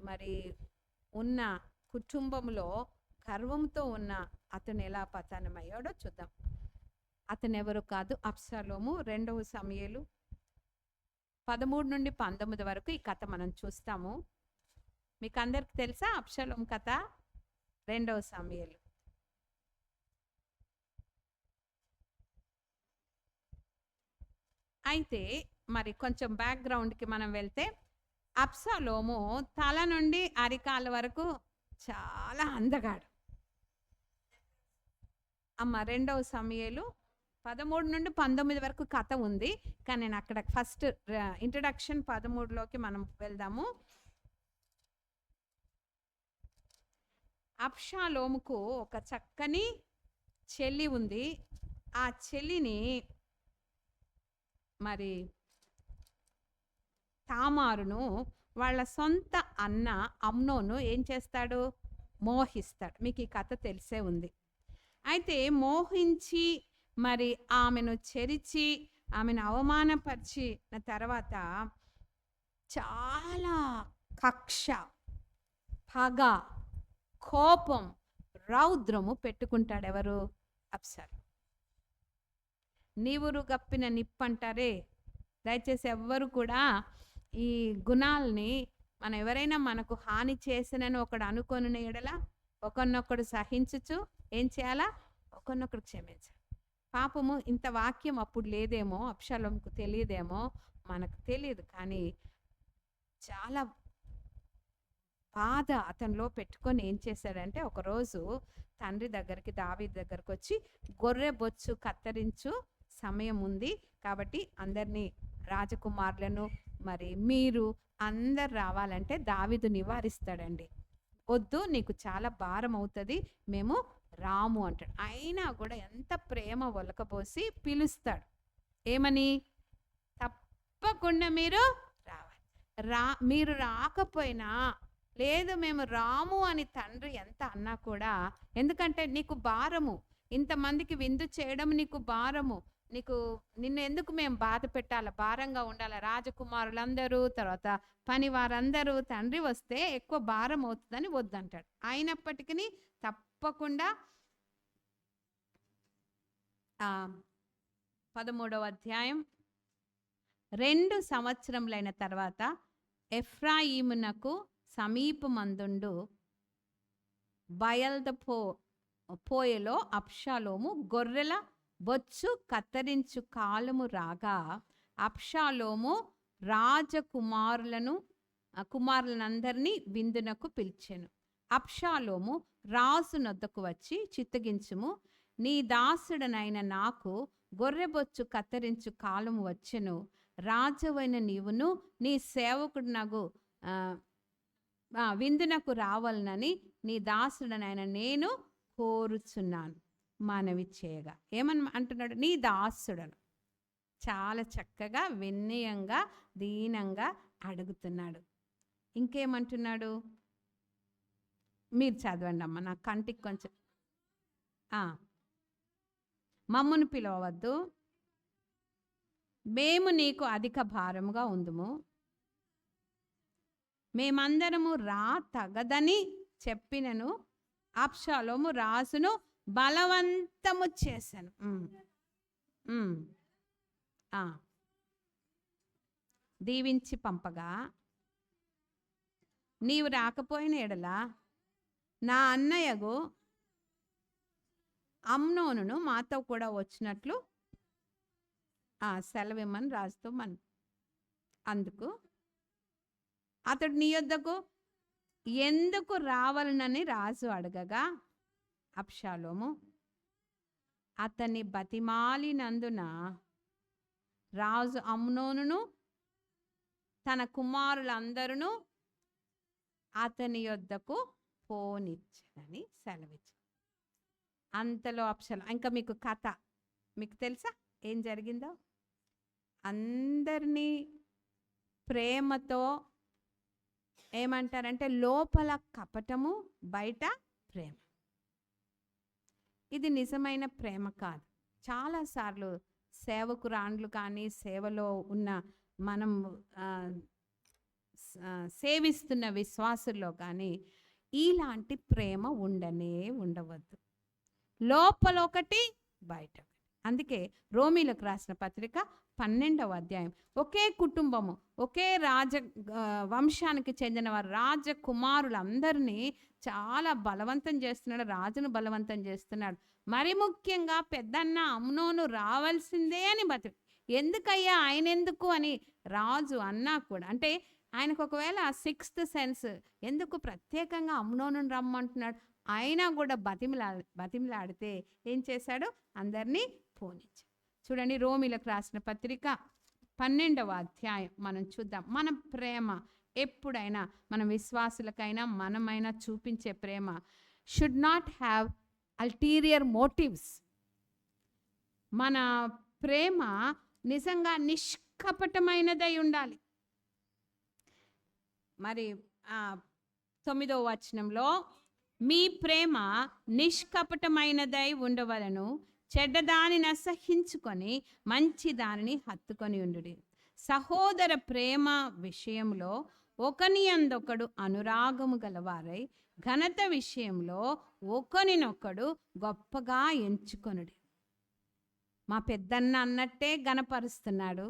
మరి ఉన్న కుటుంబంలో గర్వంతో ఉన్న అతను ఎలా పతనమయ్యాడో చూద్దాం. అతను ఎవరు కాదు, అబ్షాలోము. 2వ సమూయేలు 13 నుండి 19 వరకు ఈ కథ మనం చూస్తాము. మీకు అందరికి తెలుసా అబ్షాలోము కథ? 2వ సమూయేలు. అయితే మరి కొంచెం బ్యాక్గ్రౌండ్కి మనం వెళ్తే, అబ్షాలోము తల నుండి అరికాల వరకు చాలా అందగాడు. 2వ సమూయేలు 13 నుండి 19 వరకు కథ ఉంది, కానీ నేను అక్కడ ఫస్ట్ ఇంట్రడక్షన్ 13లోకి మనం వెళ్దాము. అబ్షాలోముకు ఒక చక్కని చెల్లి ఉంది. ఆ చెల్లిని మరి తామారును వాళ్ళ సొంత అన్న అమ్నోను ఏం చేస్తాడు? మోహిస్తాడు. మీకు ఈ కథ తెలిసే ఉంది. అయితే మోహించి మరి ఆమెను చెరిచి ఆమెను అవమానపరిచిన తర్వాత చాలా కక్ష, పగ, కోపం, రౌద్రము పెట్టుకుంటాడు. ఎవరు? అబ్షాలోము. నీవురు గప్పిన నిప్పంటారే, దయచేసి ఎవ్వరు కూడా ఈ గుణాలని మనం ఎవరైనా మనకు హాని చేసినని ఒకడు అనుకొని ఎడల ఒకరినొకడు సహించుచు ఏం చేయాలా? ఒకరినొకడు క్షమించాలి. పాపము ఇంత వాక్యం అప్పుడు లేదేమో, అబ్షాలోముకు తెలియదేమో, మనకు తెలియదు, కానీ చాలా బాధ అతనిలో పెట్టుకొని ఏం చేశాడంటే, ఒకరోజు తండ్రి దగ్గరికి, దావీదు దగ్గరకు వచ్చి, గొర్రె బొచ్చు కత్తిరించు సమయం ఉంది కాబట్టి అందరినీ, రాజకుమారులను మరి మీరు అందరు రావాలంటే దావీదు నివారిస్తాడండి. వద్దు, నీకు చాలా భారం అవుతుంది, మేము రాము అంటాడు. అయినా కూడా ఎంత ప్రేమ ఒలకబోసి పిలుస్తాడు. ఏమని? తప్పకుండా మీరు రావాలి. మీరు రాకపోయినా లేదు, మేము రాము అని తండ్రి ఎంత అన్నా కూడా, ఎందుకంటే నీకు భారము, ఇంతమందికి విందు చేయడం నీకు భారము, నిన్ను ఎందుకు మేము బాధ పెట్టాల, భారంగా ఉండాల, రాజకుమారులందరూ తర్వాత పని వారందరూ, తండ్రి వస్తే ఎక్కువ భారం అవుతుందని వద్దంటాడు. అయినప్పటికీ తప్పకుండా 13వ అధ్యాయం 2 సంవత్సరములైన తర్వాత ఎఫ్రాయిమునకు సమీపమందుండు పోయలో అబ్షాలోము గొర్రెల బొచ్చు కత్తిరించు కాలము రాగా అబ్షాలోము కుమారులందరినీ విందునకు పిలిచెను. అబ్షాలోము రాజు నొద్దకు వచ్చి, చిత్తగించుము, నీ దాసుడనైన నాకు గొర్రెబొచ్చు కత్తిరించు కాలము వచ్చెను. రాజువైన నీవును నీ సేవకుడునగు విందునకు రావాలనని నీ దాసుడనైన నేను కోరుచున్నాను మనవి చేయగా. ఏమని అంటున్నాడు? నీ దాసుడను. చాలా చక్కగా వినయంగా దీనంగా అడుగుతున్నాడు. ఇంకేమంటున్నాడు? మీరు చదవండి అమ్మ, నా కంటికి కొంచెం. మమ్మును పిలవవద్దు, మేము నీకు అధిక భారముగా ఉందుము, మేమందరము రా తగదని చెప్పినను అబ్షాలోము రాజును బలవంతము చేశాను. దీవించి పంపగా, నీవు రాకపోయిన ఎడల నా అన్నయ్యగు అమ్నోనును మాతో కూడా వచ్చినట్లు సెలవిమ్మని రాజుతో అందుకు అతడు నీ యొద్దకు ఎందుకు రావాలనని రాజు అడగగా, అబ్షాలోము అతన్ని బతిమాలినందున రాజు అమ్నోనును తన కుమారులందరూ అతని యొద్దకు పోనిచ్చనని సెలవిచ్చు. అంతలో అబ్షాలోము, ఇంకా మీకు కథ మీకు తెలుసా ఏం జరిగిందో? అందరినీ ప్రేమతో ఏమంటారంటే లోపల కపటము, బయట ప్రేమ. ఇది నిజమైన ప్రేమ కాదు. చాలాసార్లు సేవకురాండ్లు కానీ సేవలో ఉన్న మనం సేవిస్తున్న విశ్వాసుల్లో కానీ ఇలాంటి ప్రేమ ఉండవద్దు. లోపల ఒకటి, బయట. అందుకే రోమీలకు రాసిన పత్రిక 12వ అధ్యాయం, ఒకే కుటుంబము, ఒకే వంశానికి చెందిన వారు రాజకుమారులందరినీ చాలా బలవంతం చేస్తున్నాడు, రాజును బలవంతం చేస్తున్నాడు. మరి ముఖ్యంగా పెద్దన్న అమ్నోను రావాల్సిందే అని ఎందుకయ్యా ఆయన ఎందుకు అని రాజు అన్నా కూడా, అంటే ఆయనకు ఒకవేళ 6th సెన్స్ ఎందుకు ప్రత్యేకంగా అమ్నోను రమ్మంటున్నాడు, అయినా కూడా బతిమిలాడితే ఏం చేశాడు? అందరినీ పోనిచ్చాడు. చూడండి, రోమీలకు రాసిన పత్రిక 12వ అధ్యాయం మనం చూద్దాం. మన ప్రేమ ఎప్పుడైనా మన విశ్వాసులకైనా మనమైనా చూపించే ప్రేమ should not have ulterior motives. మన ప్రేమ నిజంగా నిష్కపటమైనదై ఉండాలి. మరి 9వ వచనంలో, మీ ప్రేమ నిష్కపటమైనదై ఉండవలను, చెడ్డదానిని అసహించుకొని మంచి దానిని హత్తుకొని ఉండుడి. సహోదర ప్రేమ విషయంలో ఒకని అందొకడు అనురాగము గలవారై ఘనత విషయంలో ఒకనినొకడు గొప్పగా ఎంచుకొనుడి. మా పెద్దన్న అన్నట్టే గణపరుస్తున్నాడు.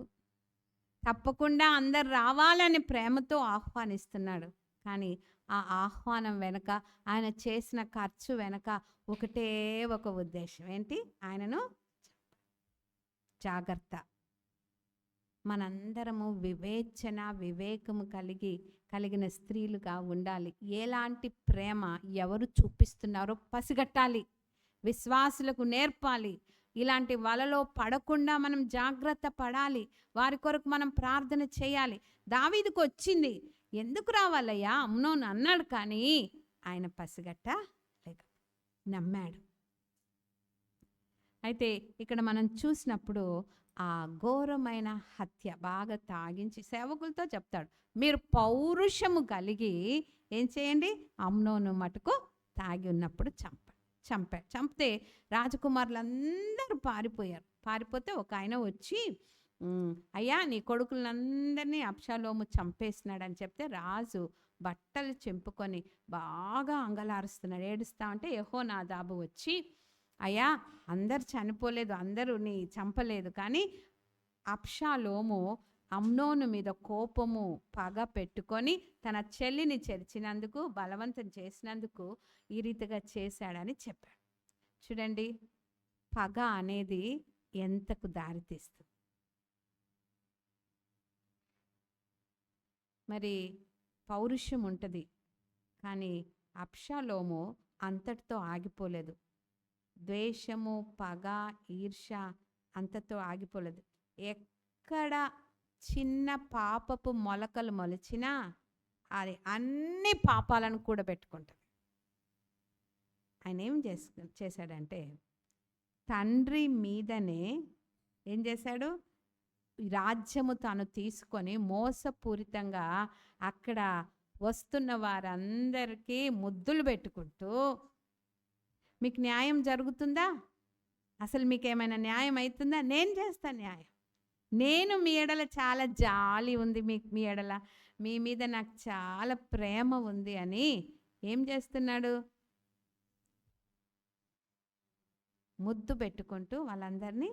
తప్పకుండా అందరు రావాలని ప్రేమతో ఆహ్వానిస్తున్నాడు. కానీ ఆ ఆహ్వానం వెనక, ఆయన చేసిన ఖర్చు వెనక ఒకటే ఒక ఉద్దేశం. ఏంటి? ఆయనను జాగ్రత్త. మనందరము వివేకము కలిగిన స్త్రీలుగా ఉండాలి. ఎలాంటి ప్రేమ ఎవరు చూపిస్తున్నారో పసిగట్టాలి, విశ్వాసులకు నేర్పాలి. ఇలాంటి వలలో పడకుండా మనం జాగ్రత్త పడాలి. వారి కొరకు మనం ప్రార్థన చేయాలి. దావీదుకు వచ్చింది, ఎందుకు రావాలయ్యా అమ్నోను అన్నాడు, కానీ ఆయన పసిగట్ట లేక నమ్మాడు. అయితే ఇక్కడ మనం చూసినప్పుడు ఆ ఘోరమైన హత్య బాగా తాగించి సేవకులతో చెప్తాడు, మీరు పౌరుషము కలిగి ఏం చేయండి, అమ్నోను మటుకు తాగి ఉన్నప్పుడు చంపితే రాజకుమారులందరూ పారిపోతే ఒక ఆయన వచ్చి, అయ్యా నీ కొడుకులందరినీ అబ్షాలోము చంపేసినాడని చెప్తే రాజు బట్టలు చెంపుకొని బాగా అంగలారుస్తున్నాడు, ఏడుస్తా ఉంటే యెహోనాదాబు వచ్చి, అయ్యా అందరు చనిపోలేదు, అందరూ నీ చంపలేదు, కానీ అబ్షాలోము అమ్నోను మీద కోపము పగ పెట్టుకొని తన చెల్లిని చెరిచినందుకు, బలవంతం చేసినందుకు ఈ రీతిగా చేశాడని చెప్పాడు. చూడండి, పగ అనేది ఎంతకు దారితీస్తుంది. మరి పౌరుషం ఉంటుంది, కానీ అబ్షాలోము అంతటితో ఆగిపోలేదు. ద్వేషము, పగ, ఈర్ష అంతతో ఆగిపోలేదు. ఎక్కడ చిన్న పాపపు మొలకలు మొలిచినా అది అన్ని పాపాలను కూడా పెట్టుకుంటుంది. ఆయన ఏం చేశాడంటే తండ్రి మీదనే ఏం చేశాడు, రాజ్యము తాను తీసుకొని మోసపూరితంగా అక్కడ వస్తున్న వారందరికీ ముద్దులు పెట్టుకుంటూ, మీకు న్యాయం జరుగుతుందా, అసలు మీకేమైనా న్యాయం అవుతుందా, నేను చేస్తాను న్యాయం, నేను మీ ఎడల చాలా జాలి ఉంది, మీ ఎడల మీ మీద నాకు చాలా ప్రేమ ఉంది అని ఏం చేస్తున్నాడు, ముద్దు పెట్టుకుంటూ వాళ్ళందరినీ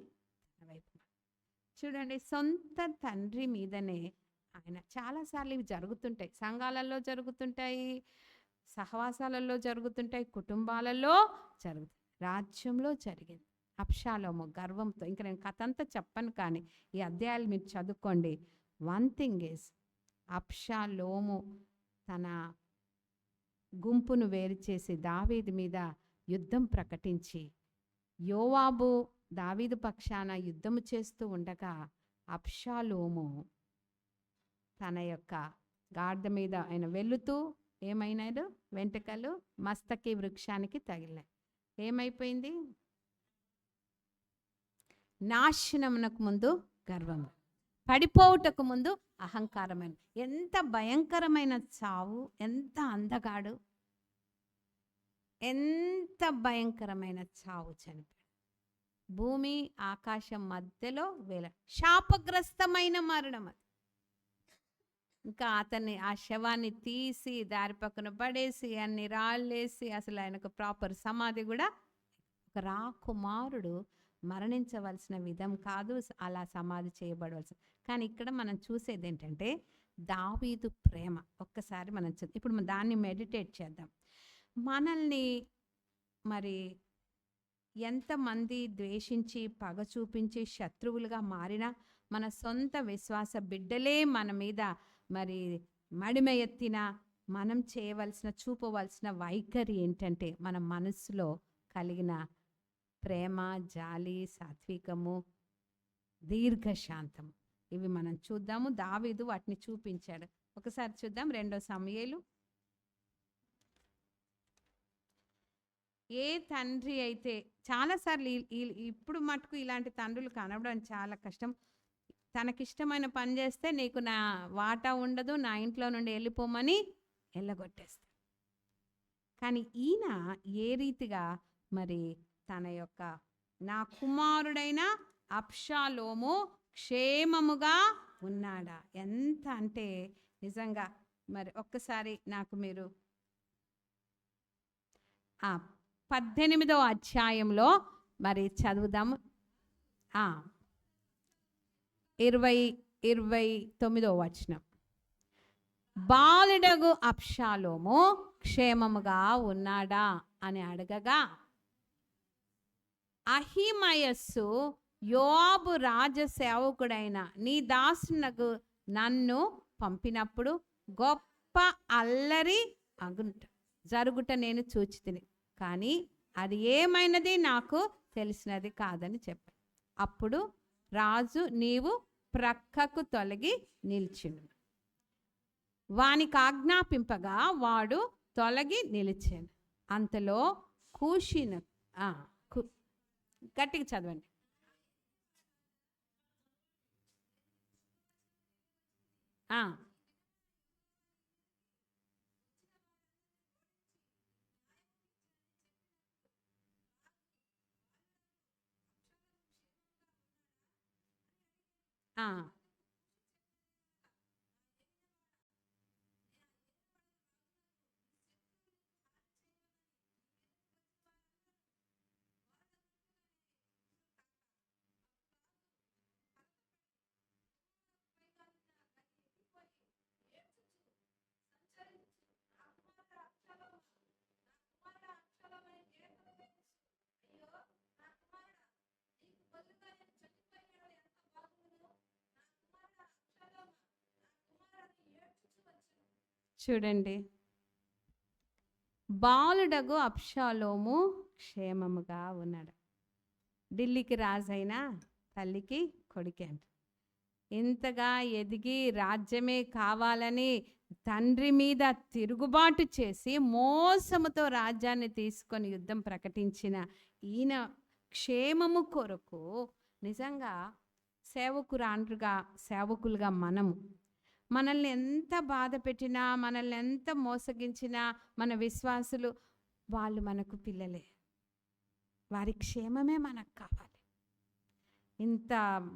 తన వైపు. చూడండి, సొంత తండ్రి మీదనే ఆయన చాలాసార్లు ఇవి జరుగుతుంటాయి. సంఘాలలో జరుగుతుంటాయి, సహవాసాలలో జరుగుతుంటాయి, కుటుంబాలలో జరుగుతాయి. రాజ్యంలో జరిగింది. అబ్షాలోము గర్వంతో, ఇంకా నేను కథ అంతా చెప్పను, కానీ ఈ అధ్యాయాలు మీరు చదువుకోండి. వన్ థింగ్ ఈజ్, అబ్షాలోము తన గుంపును వేరు చేసి దావీదు మీద యుద్ధం ప్రకటించి, యోవాబు దావీదు పక్షాన యుద్ధము చేస్తూ ఉండగా అబ్షాలోము తన యొక్క గాడిద మీద ఆయన వెళుతూ ఏమైనాడు, వెంట్రుకలు మస్తకి వృక్షానికి తగిలాయి. ఏమైపోయింది? నాశనమునకు ముందు గర్వము, పడిపోవుటకు ముందు అహంకారమైన. ఎంత భయంకరమైన చావు! ఎంత అందగాడు! ఎంత భయంకరమైన చావు! చనిపోయాడు. భూమి ఆకాశం మధ్యలో వేల శాపగ్రస్తమైన మరణం అది. ఇంకా అతన్ని, ఆ శవాన్ని తీసి దారి పక్కన పడేసి అన్ని రాళ్ళేసి, అసలు ఆయనకు ప్రాపర్ సమాధి కూడా. ఒక రాకుమారుడు మరణించవలసిన విధం కాదు, అలా సమాధి చేయబడవలసిన. కానీ ఇక్కడ మనం చూసేది ఏంటంటే దావీదు ప్రేమ. ఒక్కసారి మనం ఇప్పుడు దాన్ని మెడిటేట్ చేద్దాం. మనల్ని మరి ఎంతమంది ద్వేషించి, పగ చూపించి, శత్రువులుగా మారినా, మన సొంత విశ్వాస బిడ్డలే మన మీద మరి మడిమ ఎత్తిన, మనం చేయవలసిన, చూపవలసిన వైఖరి ఏంటంటే మన మనసులో కలిగిన ప్రేమ, జాలి, సాత్వికము, దీర్ఘశాంతము. ఇవి మనం చూద్దాము. దావీదు వాటిని చూపించాడు. ఒకసారి చూద్దాం 2 సమూయేలు. ఏ తండ్రి అయితే, చాలాసార్లు ఇప్పుడు మటుకు ఇలాంటి తండ్రులు కనబడడం చాలా కష్టం. తనకిష్టమైన పని చేస్తే నీకు నా వాటా ఉండదు, నా ఇంట్లో నుండి వెళ్ళిపోమని వెళ్ళగొట్టేస్తాడు. కానీ ఈయన ఏ రీతిగా మరి తన యొక్క, నా కుమారుడైన అబ్షాలోము క్షేమముగా ఉన్నాడా. ఎంత అంటే నిజంగా మరి ఒక్కసారి నాకు మీరు 18వ అధ్యాయంలో మరి చదువుదాము. 29వ వచనం. బాలుడగు అబ్షాలోము క్షేమముగా ఉన్నాడా అని అడగగా, అహిమయస్సు యోవాబు రాజసేవకుడైన నీ దాసునకు నన్ను పంపినప్పుడు గొప్ప అల్లరి జరుగుట నేను చూచితిని, కానీ అది ఏమైనది నాకు తెలిసినది కాదని చెప్పాను. అప్పుడు రాజు, నీవు ప్రక్కకు తొలగి నిలిచిండు. వానికి ఆజ్ఞాపింపగా వాడు తొలగి నిలిచాను. అంతలో కూషిన, గట్టిగా చదవండి. చూడండి, బాలుడగు అబ్షాలోము క్షేమముగా ఉన్నాడు. ఢిల్లీకి రాజైన తల్లికి కొడుకే అంట. ఇంతగా ఎదిగి రాజ్యమే కావాలని తండ్రి మీద తిరుగుబాటు చేసి మోసముతో రాజ్యాన్ని తీసుకొని యుద్ధం ప్రకటించిన ఈయన క్షేమము కొరకు నిజంగా సేవకులుగా మనల్ని ఎంత బాధ పెట్టినా, మనల్ని ఎంత మోసగించినా, మన విశ్వాసులు వాళ్ళు మనకు పిల్లలే. వారి క్షేమమే మనకు కావాలి. ఇంత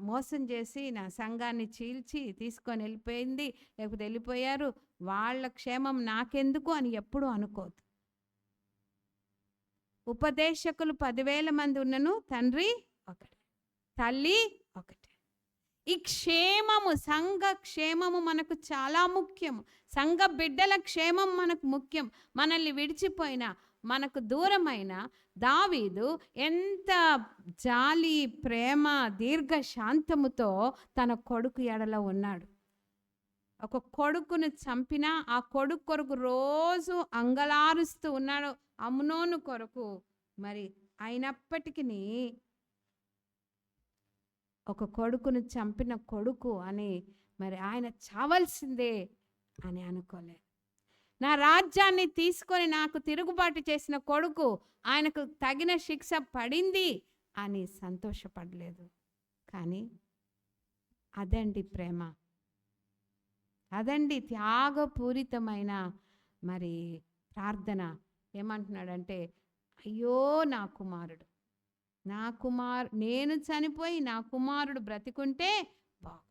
మోసం చేసి నా సంఘాన్ని చీల్చి తీసుకొని వెళ్ళిపోయింది, లేకపోతే వెళ్ళిపోయారు, వాళ్ళ క్షేమం నాకెందుకు అని ఎప్పుడూ అనుకోవద్దు. ఉపదేశకులు 10,000 మంది ఉన్నను, తండ్రి ఒకటే, తల్లి ఒకటే. ఈ క్షేమము, సంఘ క్షేమము మనకు చాలా ముఖ్యము. సంఘ బిడ్డల క్షేమం మనకు ముఖ్యం. మనల్ని విడిచిపోయిన, మనకు దూరమైన దావీదు ఎంత జాలి, ప్రేమ, దీర్ఘశాంతముతో తన కొడుకు ఎడల ఉన్నాడు. ఒక కొడుకును చంపినా ఆ కొడుకు కొరకు రోజు అంగలారుస్తూ ఉన్నాడు, అమ్నోను కొరకు. మరి అయినప్పటికీ ఒక కొడుకును చంపిన కొడుకు అని మరి ఆయన చావాల్సిందే అని అనుకోలేదు. నా రాజ్యాన్ని తీసుకొని నాకు తిరుగుబాటు చేసిన కొడుకు, ఆయనకు తగిన శిక్ష పడింది అని సంతోషపడలేదు. కానీ అదండి ప్రేమ, అదండి త్యాగపూరితమైన మరి ప్రార్థన. ఏమంటున్నాడంటే, అయ్యో నా కుమారుడు, నేను చనిపోయి నా కుమారుడు బ్రతికుంటే బాగు.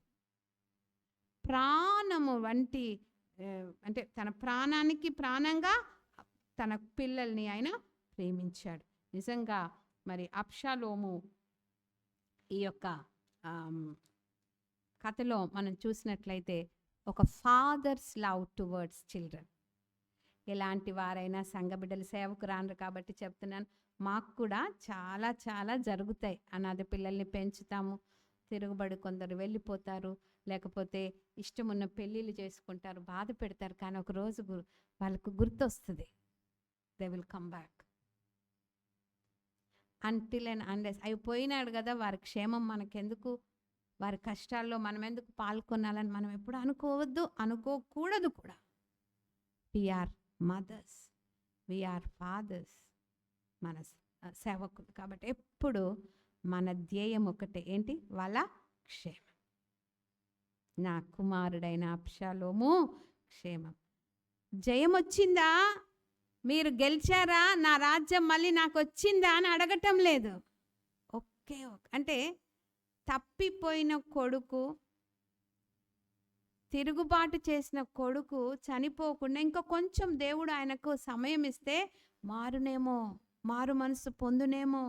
ప్రాణము వంటి అంటే తన ప్రాణానికి ప్రాణంగా తన పిల్లల్ని ఆయన ప్రేమించాడు. నిజంగా మరి అబ్షాలోము ఈ యొక్క కథలో మనం చూసినట్లయితే ఒక ఫాదర్స్ లవ్ టువర్డ్స్ చిల్డ్రన్. ఎలాంటి వారైనా సంఘ బిడ్డలు సేవకు రాను కాబట్టి చెప్తున్నాను, మాకు కూడా చాలా చాలా జరుగుతాయి. అనాథ పిల్లల్ని పెంచుతాము, తిరుగుబడి కొందరు వెళ్ళిపోతారు, లేకపోతే ఇష్టమున్న పెళ్ళిళ్ళు చేసుకుంటారు, బాధ పెడతారు. కానీ ఒకరోజు వాళ్ళకు గుర్తొస్తుంది, they will come back. Until and unless అవి పోయినాడు కదా, వారి క్షేమం మనకెందుకు, వారి కష్టాల్లో మనం ఎందుకు పాల్గొనాలని మనం ఎప్పుడు అనుకోవద్దు, అనుకోకూడదు కూడా. వీఆర్ మదర్స్, వీఆర్ ఫాదర్స్, మన సేవకులు. కాబట్టి ఎప్పుడు మన ధ్యేయం ఒకటే, ఏంటి? వాళ్ళ క్షేమం. నా కుమారుడైన అబ్షాలోము క్షేమం. జయం వచ్చిందా, మీరు గెలిచారా, నా రాజ్యం మళ్ళీ నాకు వచ్చిందా అని అడగటం లేదు. ఒకే అంటే తప్పిపోయిన కొడుకు, తిరుగుబాటు చేసిన కొడుకు చనిపోకుండా ఇంకా కొంచెం దేవుడు ఆయనకు సమయం ఇస్తే మారునేమో, మారు మనసు పొందునేమో.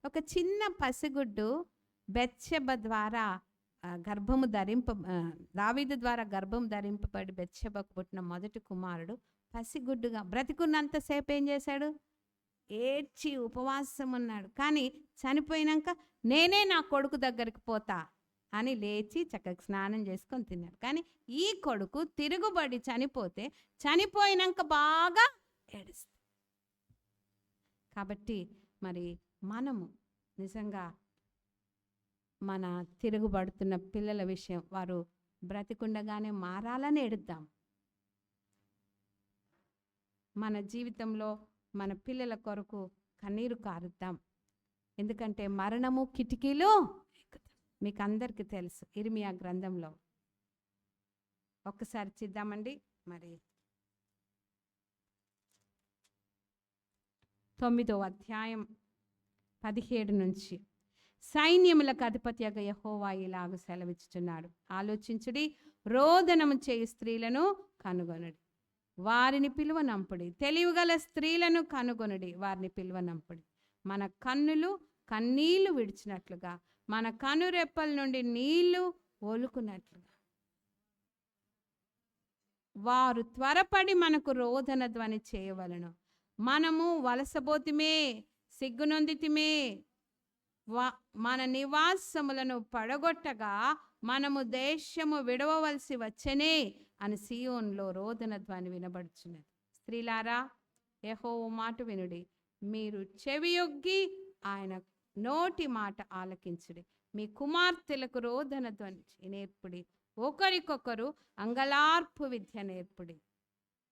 ఒక చిన్న పసిగుడ్డు బెత్షెబ ద్వారా దావీదు ద్వారా గర్భం ధరింపబడి బెత్షెబకు పుట్టిన మొదటి కుమారుడు పసిగుడ్డుగా బ్రతికున్నంతసేపు ఏం చేశాడు? ఏడ్చి ఉపవాసం ఉన్నాడు. కానీ చనిపోయినాక నేనే నా కొడుకు దగ్గరికి పోతా అని లేచి చక్కగా స్నానం చేసుకొని తిన్నాడు. కానీ ఈ కొడుకు తిరుగుబడి చనిపోతే చనిపోయినాక బాగా ఏడుస్తాడు. కాబట్టి మరి మనము నిజంగా మన తిరుగుబడుతున్న పిల్లల విషయం, వారు బ్రతికుండగానే మారాలని ఎడుద్దాం. మన జీవితంలో మన పిల్లల కొరకు కన్నీరు కారుద్దాం. ఎందుకంటే మరణము కిటికీలో మీకు అందరికీ తెలుసు, ఇర్మియా గ్రంథంలో. ఒక్కసారి చూద్దామండి. మరి 9వ అధ్యాయం 17 నుంచి. సైన్యములకు అధిపతిగా యెహోవా ఇలాగ సెలవిచ్చుచున్నాడు, ఆలోచించుడి, రోదనము చేయు స్త్రీలను కనుగొనుడి, వారిని పిలువనంపుడి. తెలివిగల స్త్రీలను కనుగొనుడి, వారిని పిలువనంపుడి. మన కన్నులు కన్నీళ్లు విడిచినట్లుగా, మన కనురెప్పల నుండి నీళ్లు ఒలుకున్నట్లుగా వారు త్వరపడి మనకు రోదన ధ్వని చేయవలను. మనము వలసబోతిమే, సిగ్గునొందితిమే, మన నివాసములను పడగొట్టగా మనము దేశము విడవవలసి వచ్చనే అని సీయోన్లో రోదన ధ్వని వినబడుచున్నది. స్త్రీలారా, యెహోవా మాట వినుడి, మీరు చెవియొగ్గి ఆయన నోటి మాట ఆలకించుడి. మీ కుమార్తెలకు రోదన ధ్వని నేర్పుడి, ఒకరికొకరు అంగలార్పు విద్య నేర్పుడి.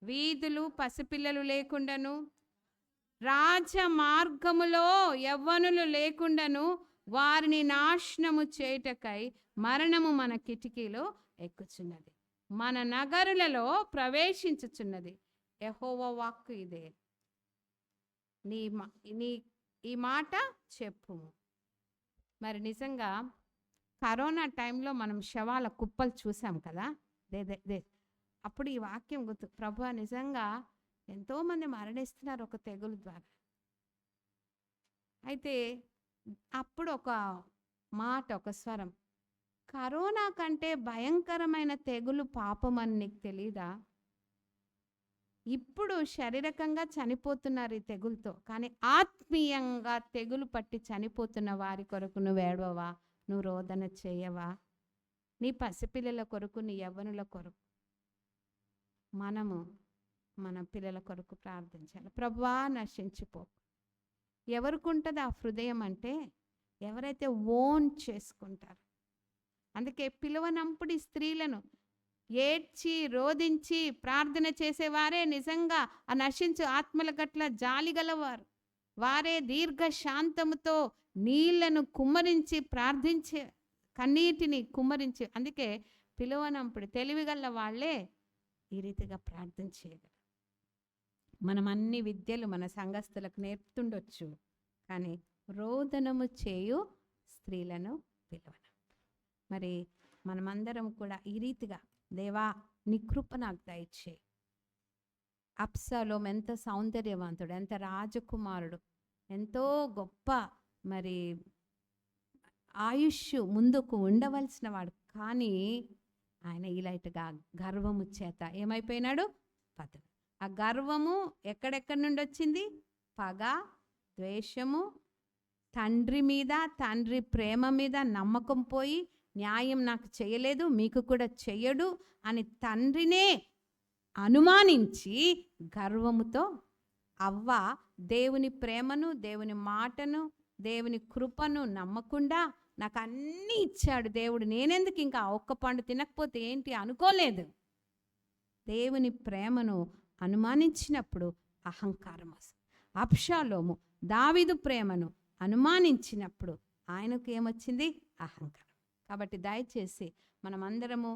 వీధులు పసిపిల్లలు లేకుండాను, రాజ మార్గములో యవ్వనులు లేకుండాను వారిని నాశనము చేయుటకై మరణము మన కిటికీలో ఎక్కుచున్నది, మన నగరులలో ప్రవేశించుచున్నది. యెహోవా వాక్కు ఇదే, ఈ మాట చెప్పు. మరి నిజంగా కరోనా టైంలో మనం శవాల కుప్పలు చూసాం కదా, అప్పుడు ఈ వాక్యం గుర్తు, ప్రభువా నిజంగా ఎంతోమంది మరణిస్తున్నారు ఒక తెగులు ద్వారా. అయితే అప్పుడు ఒక మాట, ఒక స్వరం, కరోనా కంటే భయంకరమైన తెగులు పాపం అని నీకు తెలీదా? ఇప్పుడు శారీరకంగా చనిపోతున్నారు ఈ తెగులతో, కానీ ఆత్మీయంగా తెగులు పట్టి చనిపోతున్న వారి కొరకు నువ్వు ఏడవవా? నువ్వు రోదన చేయవా? నీ పసిపిల్లల కొరకు, నీ యవ్వనుల కొరకు మనము మన పిల్లల కొరకు ప్రార్థించాలి. ప్రభువా నశించిపో. ఎవరికి ఉంటుంది ఆ హృదయం అంటే ఎవరైతే ఓన్ చేసుకుంటారు. అందుకే పిలువనంపుడి స్త్రీలను ఏడ్చి రోధించి ప్రార్థన చేసేవారే నిజంగా ఆ నశించు ఆత్మల గట్ల జాలి గలవారు. వారే దీర్ఘ శాంతముతో నీళ్లను కుమ్మరించి ప్రార్థించే, కన్నీటిని కుమ్మరించి. అందుకే పిలువనంపుడి తెలివిగల వాళ్ళే ఈ రీతిగా ప్రార్థన చేయగలరు. మనం అన్ని విద్యలు మన సంఘస్థులకు నేర్పుతుండొచ్చు, కానీ రోదనము చేయు స్త్రీలను పిలువను. మరి మనమందరం కూడా ఈ రీతిగా, దేవా నీ కృప నాకు దయచేయి. అబ్షాలోము ఎంత సౌందర్యవంతుడు, ఎంత రాజకుమారుడు, ఎంతో గొప్ప మరి ఆయుష్ ముందుకు ఉండవలసిన వాడు, కానీ ఆయన ఇలాంటిగా గర్వము చేత ఏమైపోయినాడు? పతనం. ఆ గర్వము ఎక్కడెక్కడి నుండి వచ్చింది? పగ, ద్వేషము, తండ్రి మీద, తండ్రి ప్రేమ మీద నమ్మకం పోయి, న్యాయం నాకు చేయలేదు, మీకు కూడా చెయ్యడు అని తండ్రినే అనుమానించి గర్వముతో అవ్వ దేవుని ప్రేమను, దేవుని మాటను, దేవుని కృపను నమ్మకుండా నాకు అన్నీ ఇచ్చాడు దేవుడు, నేనెందుకు ఇంకా ఒక్క పండు తినకపోతే ఏంటి అనుకోలేదు. దేవుని ప్రేమను అనుమానించినప్పుడు అహంకారం వస్తుంది. అబ్షాలోము దావీదు ప్రేమను అనుమానించినప్పుడు ఆయనకు ఏమొచ్చింది? అహంకారం. కాబట్టి దయచేసి మనమందరము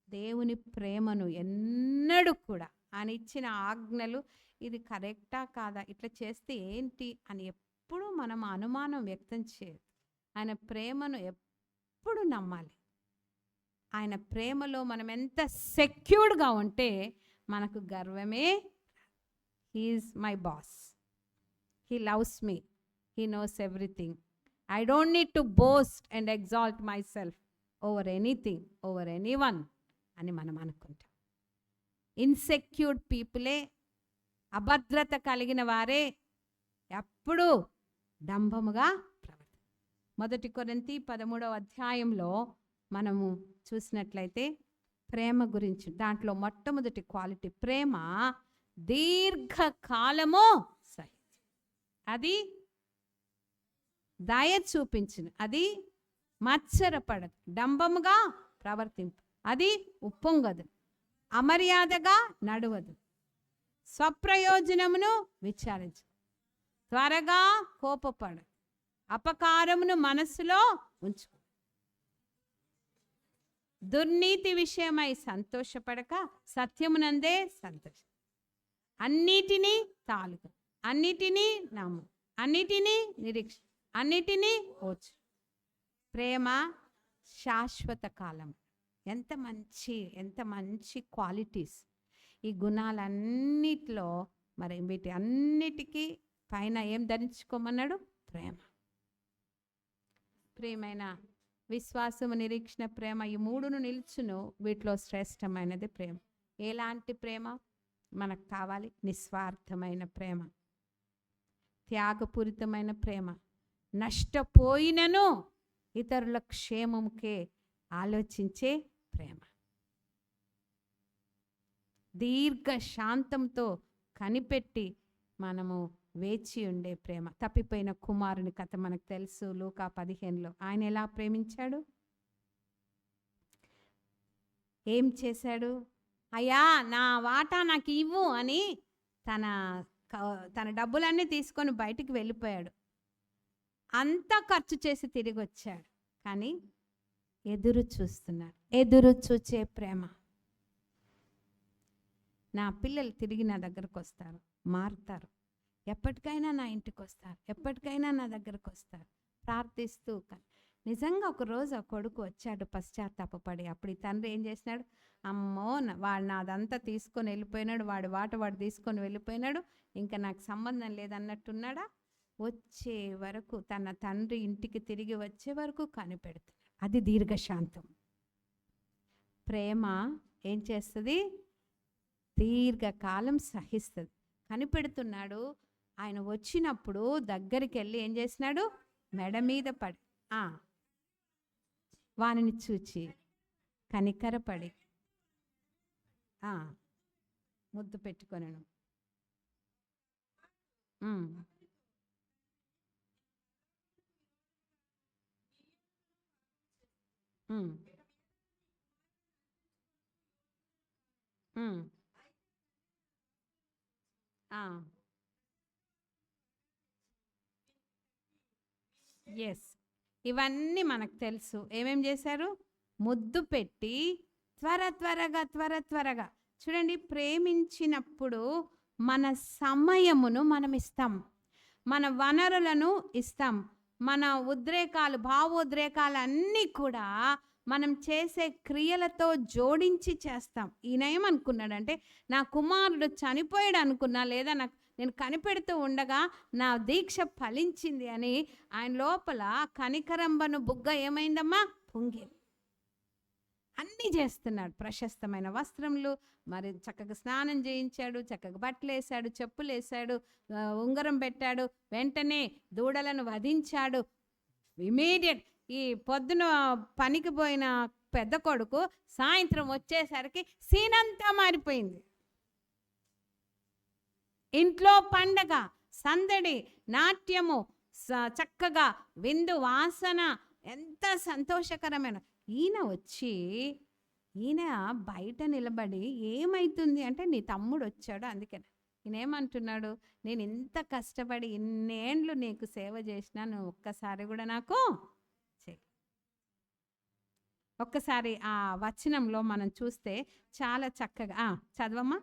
దేవుని ప్రేమను ఎన్నడూ కూడా, ఆయన ఇచ్చిన ఆజ్ఞలు ఇది కరెక్టా కాదా, ఇట్లా చేస్తే ఏంటి అని ఎప్పుడూ మనం అనుమానం వ్యక్తం చేయదు. ఆయన ప్రేమను ఎప్పుడు నమ్మాలి. ఆయన ప్రేమలో మనం ఎంత సెక్యూర్డ్గా ఉంటే మనకు గర్వమే. He is my boss, he loves me, he knows everything. I don't need to boast and exalt myself over anything, over anyone అని మనం అనుకుంటాం. ఇన్సెక్యూర్డ్ పీపులే, అభద్రత కలిగిన వారే ఎప్పుడూ డంబముగా ప్రవర్తిస్తారు. 1 కొరింథీ 13వ అధ్యాయంలో మనము చూసినట్లయితే ప్రేమ గురించి, దాంట్లో మొట్టమొదటి క్వాలిటీ ప్రేమ దీర్ఘకాలము సహించు. అది దయ చూపించును, అది మత్సరపడదు, డంబముగా ప్రవర్తింపు, అది ఉప్పొంగదు, అమర్యాదగా నడవదు, స్వప్రయోజనమును విచారించు, త్వరగా కోపపడదు, అపకారమును మనస్సులో ఉంచు, దుర్నీతి విషయమై సంతోషపడక సత్యమునందే సంతోష, అన్నిటినీ తాలుగు, అన్నిటినీ నమ్ము, అన్నిటినీ నిరీక్ష, అన్నిటినీ ఓచు. ప్రేమ శాశ్వత కాలం. ఎంత మంచి క్వాలిటీస్. ఈ గుణాలన్నిటిలో మరి వీటి అన్నిటికీ పైన ఏం ధరించుకోమన్నాడు? ప్రేమ. ప్రియమైన విశ్వాసము, నిరీక్షణ, ప్రేమ, ఈ మూడును నిల్చును. వీటిలో శ్రేష్టమైనది ప్రేమ. ఎలాంటి ప్రేమ మనకు కావాలి? నిస్వార్థమైన ప్రేమ, త్యాగపూరితమైన ప్రేమ, నష్టపోయినను ఇతరుల క్షేమముకే ఆలోచించే ప్రేమ, దీర్ఘ శాంతంతో కనిపెట్టి మనము వేచి ఉండే ప్రేమ. తప్పిపోయిన కుమారుని కథ మనకు తెలుసు. లూకా 15లో ఆయన ఎలా ప్రేమించాడు? ఏం చేశాడు? అయ్యా నా వాటా నాకు ఇవ్వు అని తన డబ్బులన్నీ తీసుకొని బయటికి వెళ్ళిపోయాడు. అంతా ఖర్చు చేసి తిరిగి వచ్చాడు, కానీ ఎదురు చూస్తున్నాడు. ఎదురు చూచే ప్రేమ. నా పిల్లలు తిరిగి నా దగ్గరకు వస్తారు, మారుతారు, ఎప్పటికైనా నా ఇంటికి వస్తారు, ఎప్పటికైనా నా దగ్గరకు వస్తారు ప్రార్థిస్తూ. నిజంగా ఒకరోజు ఆ కొడుకు వచ్చాడు పశ్చాత్తాపపడి. అప్పుడు ఈ తండ్రి ఏం చేసినాడు, అమ్మో వాడు నాదంతా తీసుకొని వెళ్ళిపోయినాడు, వాడి వాడు తీసుకొని వెళ్ళిపోయినాడు, ఇంకా నాకు సంబంధం లేదన్నట్టున్నాడా. వచ్చే వరకు తన తండ్రి ఇంటికి తిరిగి వచ్చే వరకు కనిపెడుతున్నాడు. అది దీర్ఘశాంతం. ప్రేమ ఏం చేస్తుంది, దీర్ఘకాలం సహిస్తుంది. కనిపెడుతున్నాడు. ఆయన వచ్చినప్పుడు దగ్గరికి వెళ్ళి ఏం చేసినాడు, మెడ మీద పడి వానిని చూచి కనికరపడి ముద్దు పెట్టుకొనెను. ఎస్, ఇవన్నీ మనకు తెలుసు. ఏమేం చేశారు, ముద్దు పెట్టి త్వరగా. చూడండి, ప్రేమించినప్పుడు మన సమయమును మనం ఇస్తాం, మన వనరులను ఇస్తాం, మన ఉద్రేకాలు, భావోద్రేకాలు అన్నీ కూడా మనం చేసే క్రియలతో జోడించి చేస్తాం. ఈయన ఏమనుకున్నాడంటే, నా కుమారుడు చనిపోయాడు అనుకున్నా, లేదా నేను కనిపెడుతూ ఉండగా నా దీక్ష ఫలించింది అని ఆయన లోపల కనికరంబను బుగ్గ ఏమైందమ్మా, పొంగింది. అన్నీ చేస్తున్నాడు. ప్రశస్తమైన వస్త్రములు, మరి చక్కగా స్నానం చేయించాడు, చక్కగా బట్టలు వేసాడు, చెప్పులు వేసాడు, ఉంగరం పెట్టాడు, వెంటనే దూడలను వధించాడు. ఇమీడియట్ ఈ పొద్దున పనికి పోయిన పెద్ద కొడుకు సాయంత్రం వచ్చేసరికి సీనంతా మారిపోయింది. ఇంట్లో పండగ, సందడి, నాట్యము, చక్కగా విందు వాసన, ఎంత సంతోషకరమైన. ఈయన బయట నిలబడి ఏమైతుంది అంటే, నీ తమ్ముడు వచ్చాడు అందుకని. ఈయనేమంటున్నాడు, నేను ఇంత కష్టపడి ఇన్నేండ్లు నీకు సేవ చేసినా నువ్వు ఒక్కసారి కూడా నాకు చెయ్యి. ఒక్కసారి ఆ వచనంలో మనం చూస్తే చాలా చక్కగా చదవమ్మా.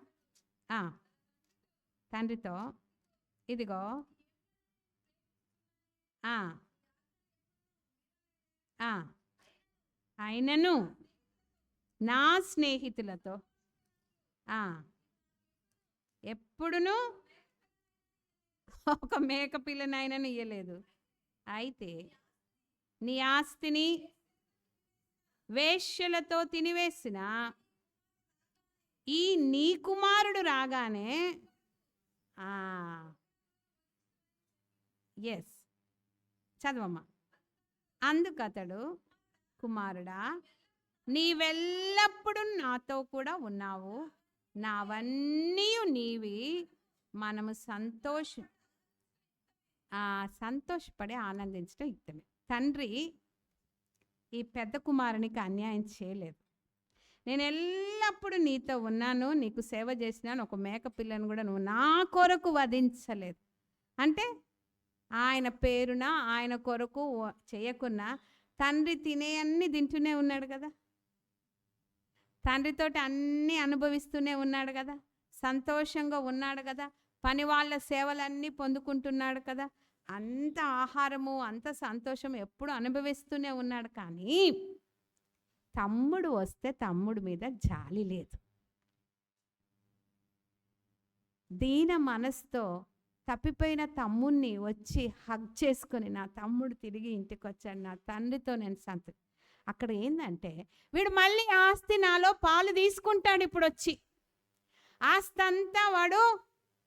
తండ్రితో, ఇదిగో ఆయనను నా స్నేహితులతో ఎప్పుడునూ ఒక మేక పిల్లనైనా ఇయ్యలేదు. అయితే నీ ఆస్తిని వేశ్యలతో తినివేసిన ఈ నీ కుమారుడు రాగానే ఎస్ చదవమ్మా. అందుకతడు, కుమారుడా, నీవెల్లప్పుడూ నాతో కూడా ఉన్నావు, నావన్నీ నీవి, మనము సంతోషపడి ఆనందించడం యుక్తమే. తండ్రి ఈ పెద్ద కుమారునికి అన్యాయం చేయలేదు. నేను ఎల్లప్పుడూ నీతో ఉన్నాను, నీకు సేవ చేసినాను, ఒక మేక పిల్లను కూడా నువ్వు నా కొరకు వధించలేదు. అంటే ఆయన పేరున ఆయన కొరకు చేయకున్నా తండ్రి తినే అన్నీ తింటూనే ఉన్నాడు కదా, తండ్రితోటి అన్నీ అనుభవిస్తూనే ఉన్నాడు కదా, సంతోషంగా ఉన్నాడు కదా, పని వాళ్ళ సేవలన్నీ పొందుకుంటున్నాడు కదా, అంత ఆహారము అంత సంతోషం ఎప్పుడు అనుభవిస్తూనే ఉన్నాడు. కానీ తమ్ముడు వస్తే తమ్ముడు మీద జాలి లేదు. దీన మనసుతో తప్పిపోయిన తమ్ముడిని వచ్చి హగ్ చేసుకొని, నా తమ్ముడు తిరిగి ఇంటికి వచ్చాడు, నా తండ్రితో నేను అక్కడ ఏంటంటే, వీడు మళ్ళీ ఆస్తి నాలో పాలు తీసుకుంటాడు. ఇప్పుడు వచ్చి ఆస్తి అంతా వాడు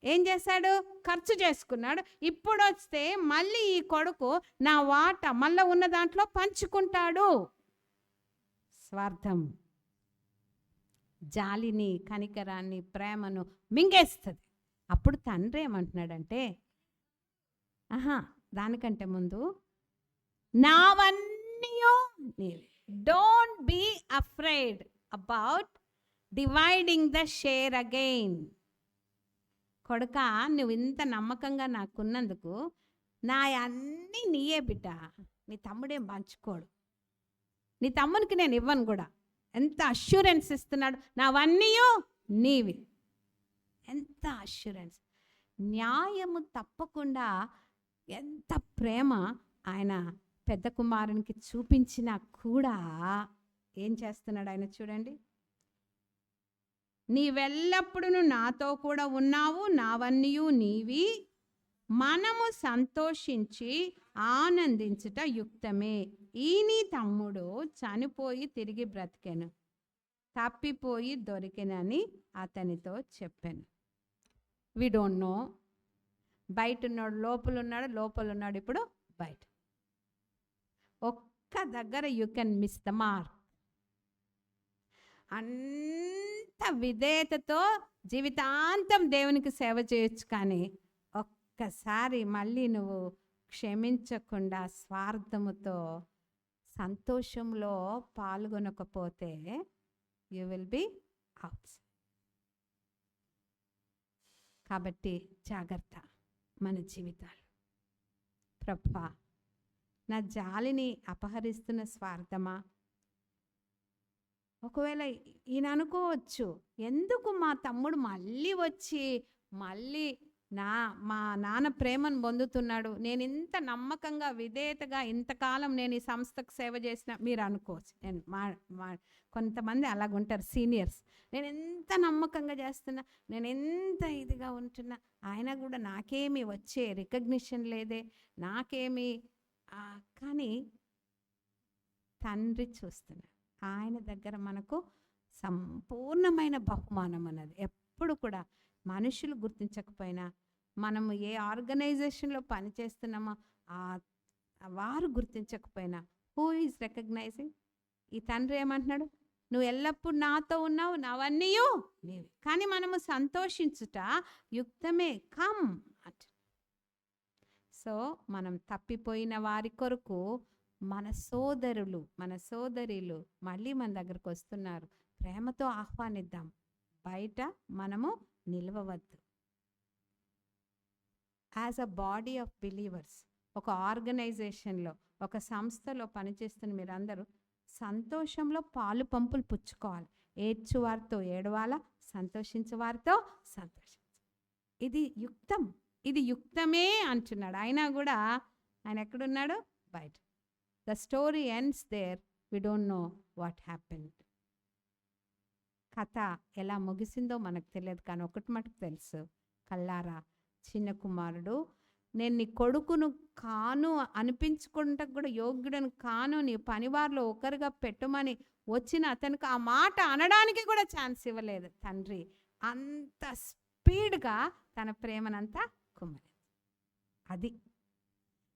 ఏం చేశాడు, ఖర్చు చేసుకున్నాడు. ఇప్పుడు వస్తే మళ్ళీ ఈ కొడుకు నా వాట మళ్ళీ ఉన్న దాంట్లో పంచుకుంటాడు. స్వార్థం జాలిని, కనికరాన్ని, ప్రేమను మింగేస్తుంది. అప్పుడు తండ్రి ఏమంటున్నాడంటే, దానికంటే ముందు నావన్నీ don't be afraid about dividing the share again. కొడుక, నువ్వు ఇంత నమ్మకంగా నాకున్నందుకు నా అన్నీ నీయే బిడ్డ, నీ తమ్ముడేం పంచుకోడు, నీ తమ్మునికి నేను ఇవ్వను కూడా. ఎంత అష్యూరెన్స్ ఇస్తున్నాడు, నావన్నీ నీవి. ఎంత అష్యూరెన్స్, న్యాయము తప్పకుండా ఎంత ప్రేమ ఆయన పెద్ద కుమారునికి చూపించినా కూడా ఏం చేస్తున్నాడు ఆయన చూడండి. నీవెల్లప్పుడూ నాతో కూడా ఉన్నావు, నావన్నీయు నీవి, మనము సంతోషించి ఆనందించుట యుక్తమే. ఈ నీ తమ్ముడు చనిపోయి తిరిగి బ్రతికెను, తప్పిపోయి దొరికెనని అతనితో చెప్పాను. We don't know. బయట ఉన్నాడు, లోపల ఉన్నాడు, లోపల ఉన్నాడు, ఇప్పుడు బయట. ఒక్క దగ్గర you can miss the mark. అంత విధేయతతో జీవితాంతం దేవునికి సేవ చేయొచ్చు, కానీ ఒక్కసారి మళ్ళీ నువ్వు క్షమించకుండా స్వార్థముతో సంతోషంలో పాల్గొనకపోతే యూ విల్ బి అవుట్. కాబట్టి జాగ్రత్త మన జీవితాలు. ప్రభువా, నా జాలిని అపహరిస్తున్న స్వార్థమా? ఒకవేళ ఈయన అనుకోవచ్చు, ఎందుకు మా తమ్ముడు మళ్ళీ వచ్చి మళ్ళీ మా నాన్న ప్రేమను పొందుతున్నాడు, నేను ఇంత నమ్మకంగా విధేయతగా ఇంతకాలం నేను ఈ సంస్థకు సేవ చేసిన. మీరు అనుకోవచ్చు, నేను కొంతమంది అలాగుంటారు సీనియర్స్, నేను ఎంత నమ్మకంగా చేస్తున్నా, నేను ఎంత ఇదిగా ఉంటున్నా, ఆయన కూడా నాకేమీ వచ్చే రికగ్నిషన్ లేదే, నాకేమీ. కానీ తండ్రి చూస్తున్నాడు, ఆయన దగ్గర మనకు సంపూర్ణమైన బహుమానం అన్నది. ఎప్పుడు కూడా మనుషులు గుర్తించకపోయినా, మనము ఏ ఆర్గనైజేషన్లో పనిచేస్తున్నామో వారు గుర్తించకపోయినా, హూ ఈజ్ రికగ్నైజింగ్? ఈ తండ్రి ఏమంటున్నాడు, నువ్వు ఎల్లప్పుడు నాతో ఉన్నావు, నావన్నీ నీవి, కానీ మనము సంతోషించుట యుక్తమే, కమ్ అంట. సో మనం తప్పిపోయిన వారి కొరకు మన సోదరులు, మన సోదరులు మళ్ళీ మన దగ్గరకు వస్తున్నారు, ప్రేమతో ఆహ్వానిద్దాం. బయట మనము నిలవవద్దు. As a body of believers, ఒక ఆర్గనైజేషన్లో, ఒక సంస్థలో పనిచేస్తున్న మీరందరూ సంతోషంలో పాలు పంపులు పుచ్చుకోవాలి. ఏడ్చువారితో ఏడవాలా, సంతోషించేవారితో సంతోషించాలి. ఇది యుక్తం, ఇది యుక్తమే అంటున్నాడు. అయినా కూడా ఆయన ఎక్కడున్నాడు? బయట. The story ends there, we don't know what happened. కథ ఎలా ముగిసిందో మనకు తెలియదు, కానీ ఒకటి మటుకు తెలుసు, కల్లారా చిన్న కుమారుడు నేను నీ కొడుకును కాను అనిపించుకుంటూ కూడా యోగ్యుడను కాను, నీ పనివారిలో ఒకరుగా పెట్టమని వచ్చిన అతనికి ఆ మాట అనడానికి కూడా ఛాన్స్ ఇవ్వలేదు తండ్రి. అంత స్పీడ్గా తన ప్రేమనంతా కుమ్మరి. అది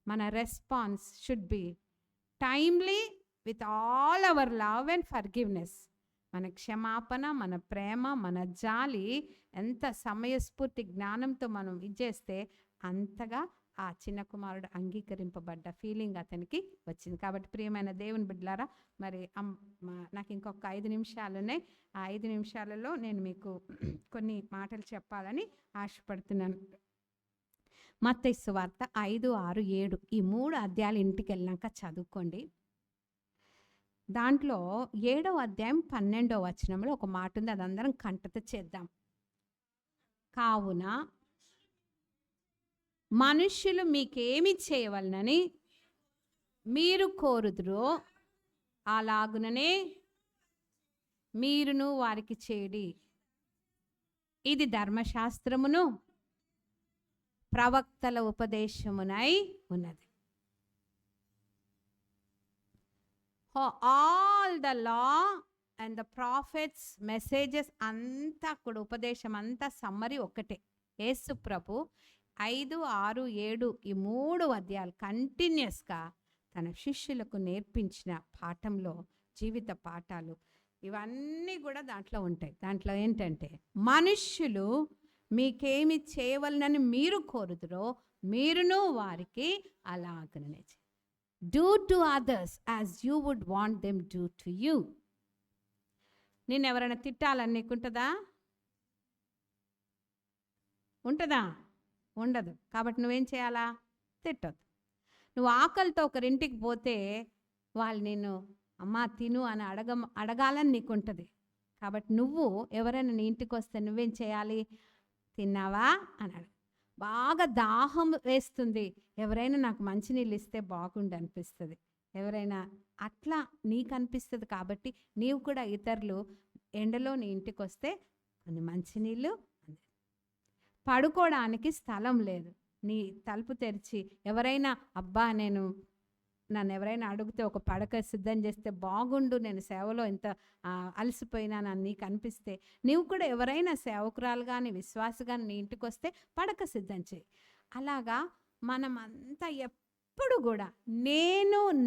మన response should be timely with all our love and forgiveness. మన క్షమాపణ, మన ప్రేమ, మన జాలి ఎంత సమయస్ఫూర్తి జ్ఞానంతో మనం ఇచ్చేస్తే అంతగా ఆ చిన్న కుమారుడు అంగీకరింపబడ్డ ఫీలింగ్ అతనికి వచ్చింది. కాబట్టి ప్రియమైన దేవుని బిడ్డలారా, మరి నాకు ఇంకొక 5 నిమిషాలు ఉన్నాయి. ఆ 5 నిమిషాలలో నేను మీకు కొన్ని మాటలు చెప్పాలని ఆశపడుతున్నాను. మత్తయి సువార్త 5, 6, 7 ఈ 3 అధ్యాయాలు ఇంటికి వెళ్ళాక చదువుకోండి. దాంట్లో 7వ అధ్యాయం 12వ వచనంలో ఒక మాట ఉంది, అది అందరం కంటత చేద్దాం. కావున మనుష్యులు మీకేమి చేయవలనని మీరు కోరుదురో అలాగుననే మీరును వారికి చేయుడి. ఇది ధర్మశాస్త్రమును ప్రవక్తల ఉపదేశమునై ఉన్నది. All the law and the profits messages అంతా కూడా, ఉపదేశం అంతా సమ్మరి ఒక్కటే. యేసు ప్రభు 5, 6, 7 ఈ 3 అధ్యాయాలు కంటిన్యూస్గా తన శిష్యులకు నేర్పించిన పాఠంలో జీవిత పాఠాలు ఇవన్నీ కూడా దాంట్లో ఉంటాయి. దాంట్లో ఏంటంటే, మనుష్యులు మీకేమి చేయవలనని మీరు కోరుదురో మీరును వారికి అలాగనే do to others as you would want them do to you. నేను ఎవరైనా తిట్టాలని నీకుంటుందా? ఉంటుందా? ఉండదు. కాబట్టి నువ్వేం చేయాలా? తిట్టొద్దు. నువ్వు ఆకలితో ఒకరింటికి పోతే వాళ్ళు నిన్ను అమ్మా తిను అని అడగాలని నీకు ఉంటుంది. కాబట్టి నువ్వు ఎవరైనా నీ ఇంటికి వస్తే నువ్వేం చేయాలి? తిన్నావా అని అడగ. బాగా దాహం వేస్తుంది, ఎవరైనా నాకు మంచినీళ్ళు ఇస్తే బాగుండు అనిపిస్తుంది. ఎవరైనా అట్లా నీకు అనిపిస్తుంది కాబట్టి నీవు కూడా ఇతరులు ఎండలో నీ ఇంటికి వస్తే కొన్ని మంచినీళ్ళు, పడుకోవడానికి స్థలం లేదు, నీ తలుపు తెరిచి ఎవరైనా అబ్బా నన్ను ఎవరైనా అడిగితే ఒక పడక సిద్ధం చేస్తే బాగుండు, నేను సేవలో ఇంత అలసిపోయినా నన్ను నీకు అనిపిస్తే నీవు కూడా ఎవరైనా సేవకురాలు కానీ విశ్వాసి కానీ నీ ఇంటికి వస్తే పడక సిద్ధం చేయి. అలాగా మనమంతా ఎప్పుడు కూడా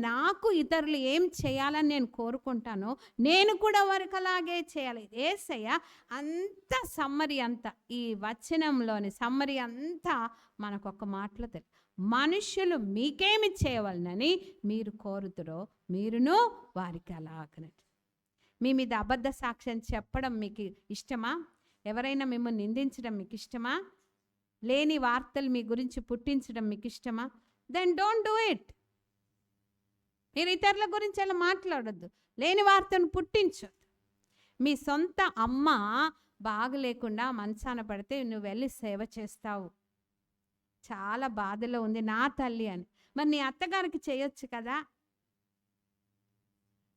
నాకు ఇతరులు ఏం చేయాలని నేను కోరుకుంటానో నేను కూడా వారికి అలాగే చేయాలి. యేసయ్య అంత సమ్మరి అంతా, ఈ వచనంలోని సమ్మరి అంతా మనకు ఒక మాటలో తెలుసు, మనుష్యులు మీకేమి చేయవలనని మీరు కోరుతురో మీరును వారికి అలాగనట్టు. మీ మీద అబద్ధ సాక్ష్యం చెప్పడం మీకు ఇష్టమా? ఎవరైనా మిమ్మల్ని నిందించడం మీకు ఇష్టమా? లేని వార్తలు మీ గురించి పుట్టించడం మీకు ఇష్టమా? Then don't do it. మీరు ఇతరుల గురించి అలా మాట్లాడొద్దు, లేని వార్తను పుట్టించొద్దు. మీ సొంత అమ్మ బాగలేకుండా మంచాన పడితే నువ్వు వెళ్ళి సేవ చేస్తావు, చాలా బాధలో ఉంది నా తల్లి అని. మరి నీ అత్తగారికి చేయొచ్చు కదా,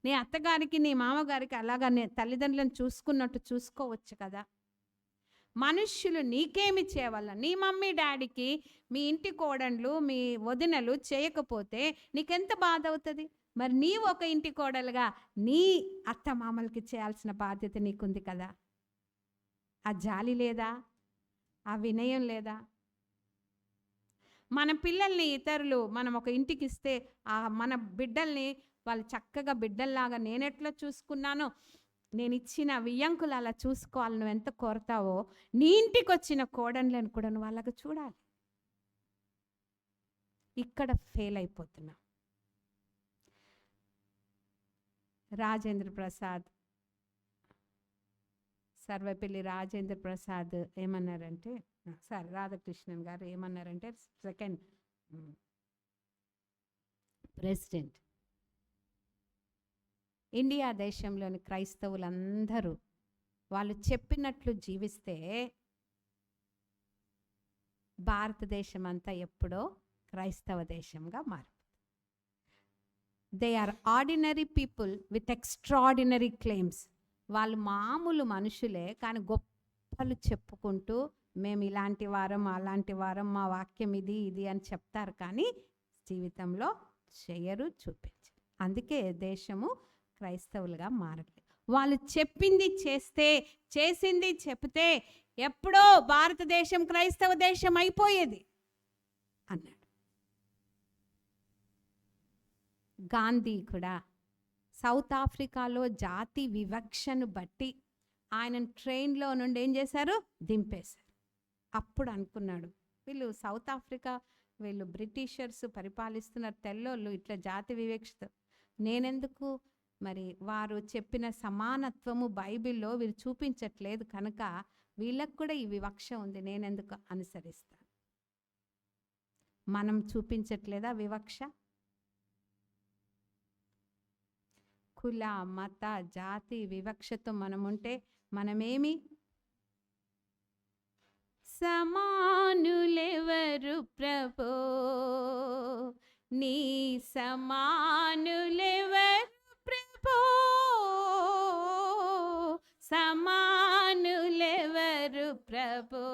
నీ అత్తగారికి నీ మామగారికి అలాగా తల్లిదండ్రులను చూసుకున్నట్టు చూసుకోవచ్చు కదా. మనుష్యులు నీకేమి చేయవల్ల, నీ మమ్మీ డాడీకి మీ ఇంటి కోడళ్ళు మీ వదినలు చేయకపోతే నీకెంత బాధ అవుతుంది. మరి నీవు ఒక ఇంటి కోడలుగా నీ అత్త మామలకి చేయాల్సిన బాధ్యత నీకుంది కదా. ఆ జాలి లేదా? ఆ వినయం లేదా? మన పిల్లల్ని ఇతరులు మనం ఒక ఇంటికి ఇస్తే మన బిడ్డల్ని వాళ్ళు చక్కగా బిడ్డల్లాగా నేనెట్లా చూసుకున్నానో, నేను ఇచ్చిన వియ్యంకులు అలా చూసుకోవాలి నువ్వు ఎంత కోరుతావో, నీ ఇంటికి వచ్చిన కోడన్లను కూడా నువ్వు అలాగ చూడాలి. ఇక్కడ ఫెయిల్ అయిపోతున్నా. రాజేంద్ర ప్రసాద్, సర్వపల్లి రాజేంద్ర ప్రసాద్ ఏమన్నారంటే, సార్ రాధాకృష్ణన్ గారు ఏమన్నారంటే, సెకండ్ ప్రెసిడెంట్, ఇండియా దేశంలోని క్రైస్తవులందరూ వాళ్ళు చెప్పినట్లు జీవిస్తే భారతదేశం అంతా ఎప్పుడో క్రైస్తవ దేశంగా మారు. They are ordinary people with extraordinary claims. వాళ్ళు మామూలు మనుషులే కానీ గొప్పలు చెప్పుకుంటూ మేము ఇలాంటి వారం అలాంటి వారం మా వాక్యం ఇది అని చెప్తారు కానీ జీవితంలో చేయరు, చూపించరు. అందుకే దేశము క్రైస్తవులుగా మారట్లేదు. వాళ్ళు చెప్పింది చేస్తే, చేసింది చెప్తే ఎప్పుడో భారతదేశం క్రైస్తవ దేశం అయిపోయేది అన్నాడు. గాంధీ కూడా సౌత్ ఆఫ్రికాలో జాతి వివక్షను బట్టి ఆయనను ట్రైన్లో నుండి ఏం చేశారు? దింపేశారు. అప్పుడు అనుకున్నాడు, వీళ్ళు సౌత్ ఆఫ్రికా, వీళ్ళు బ్రిటిషర్స్ పరిపాలిస్తున్నారు, తెల్లోళ్ళు ఇట్లా జాతి వివక్షత నేనెందుకు, మరి వారు చెప్పిన సమానత్వము బైబిల్లో వీరు చూపించట్లేదు కనుక వీళ్ళకు కూడా ఈ వివక్ష ఉంది, నేనెందుకు అనుసరిస్తాను. మనం చూపించట్లేదా వివక్ష? కుల మత జాతి వివక్షతో మనముంటే మనమేమి? సమానులెవరు ప్రభో, నీ సమానులెవరు ప్రభో, సమానులెవరు ప్రభో,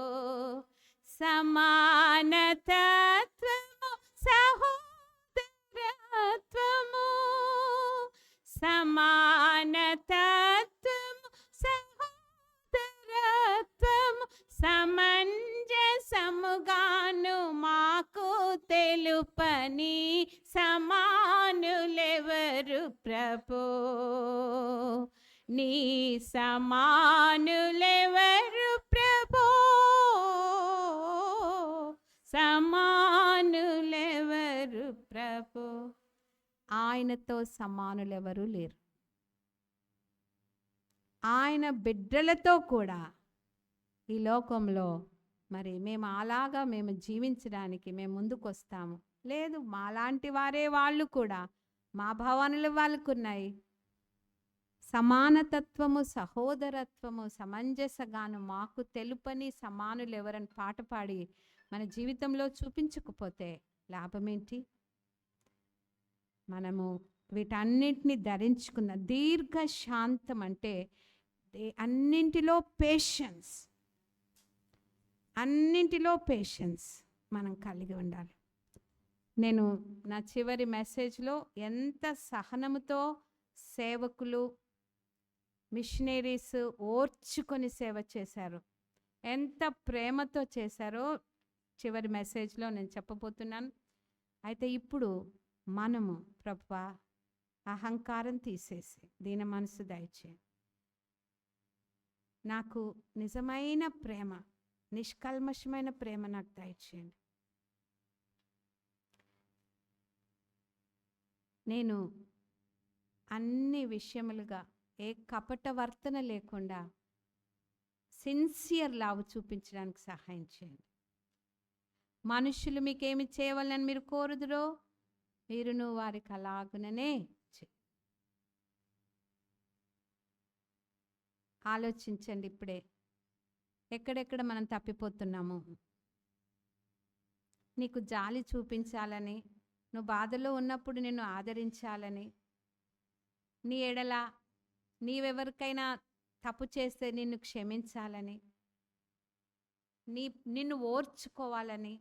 సమానతత్వము సహోదరత్వము, సమానతత్వము సహోదరత్వము సమంజసముగాను మాకు తెలుపని సమానులెవరు ప్రభో, నీ సమానులెవరు ప్రభో, సమానులెవరు ప్రభో. ఆయనతో సమానులెవరు లేరు. ఆయన బిడ్డలతో కూడా ఈ లోకంలో మరి మేము జీవించడానికి మేము ముందుకు వస్తాము. లేదు, మాలాంటి వారే వాళ్ళు కూడా, మా భావనలు వాళ్ళకున్నాయి. సమానతత్వము సహోదరత్వము సమంజసగాను మాకు తెలుపని సమానులు ఎవరని పాట పాడి మన జీవితంలో చూపించకపోతే లాభమేంటి? మనము వీటన్నిటిని ధరించుకున్న దీర్ఘ శాంతం అంటే అన్నింటిలో పేషెన్స్, అన్నింటిలో పేషెన్స్ మనం కలిగి ఉండాలి. నేను నా చివరి మెసేజ్లో ఎంత సహనముతో సేవకులు, మిషనరీస్ ఓర్చుకొని సేవ చేశారు, ఎంత ప్రేమతో చేశారో చివరి మెసేజ్లో నేను చెప్పబోతున్నాను. అయితే ఇప్పుడు మనము ప్రభువా అహంకారం తీసేసి దీన మనసు దయచేయండి, నాకు నిజమైన ప్రేమ, నిష్కల్మషమైన ప్రేమ నాకు దయచేయండి. నేను అన్ని విషయములుగా ఏ కపట వర్తన లేకుండా సిన్సియర్ లవ్ చూపించడానికి సహాయం చేయండి. మనుషులు మీకేమి చేయవాలని మీరు కోరుదురో మీరును వారికి అలాగుననే ఆలోచించండి. ఇప్పుడే ఎక్కడెక్కడ మనం తప్పిపోతున్నాము. నీకు జాలి చూపించాలని, నువ్వు బాధలో ఉన్నప్పుడు నిన్ను ఆదరించాలని, నీ ఎడల నీవెవరికైనా తప్పు చేస్తే నిన్ను క్షమించాలని, నిన్ను ఓర్చుకోవాలని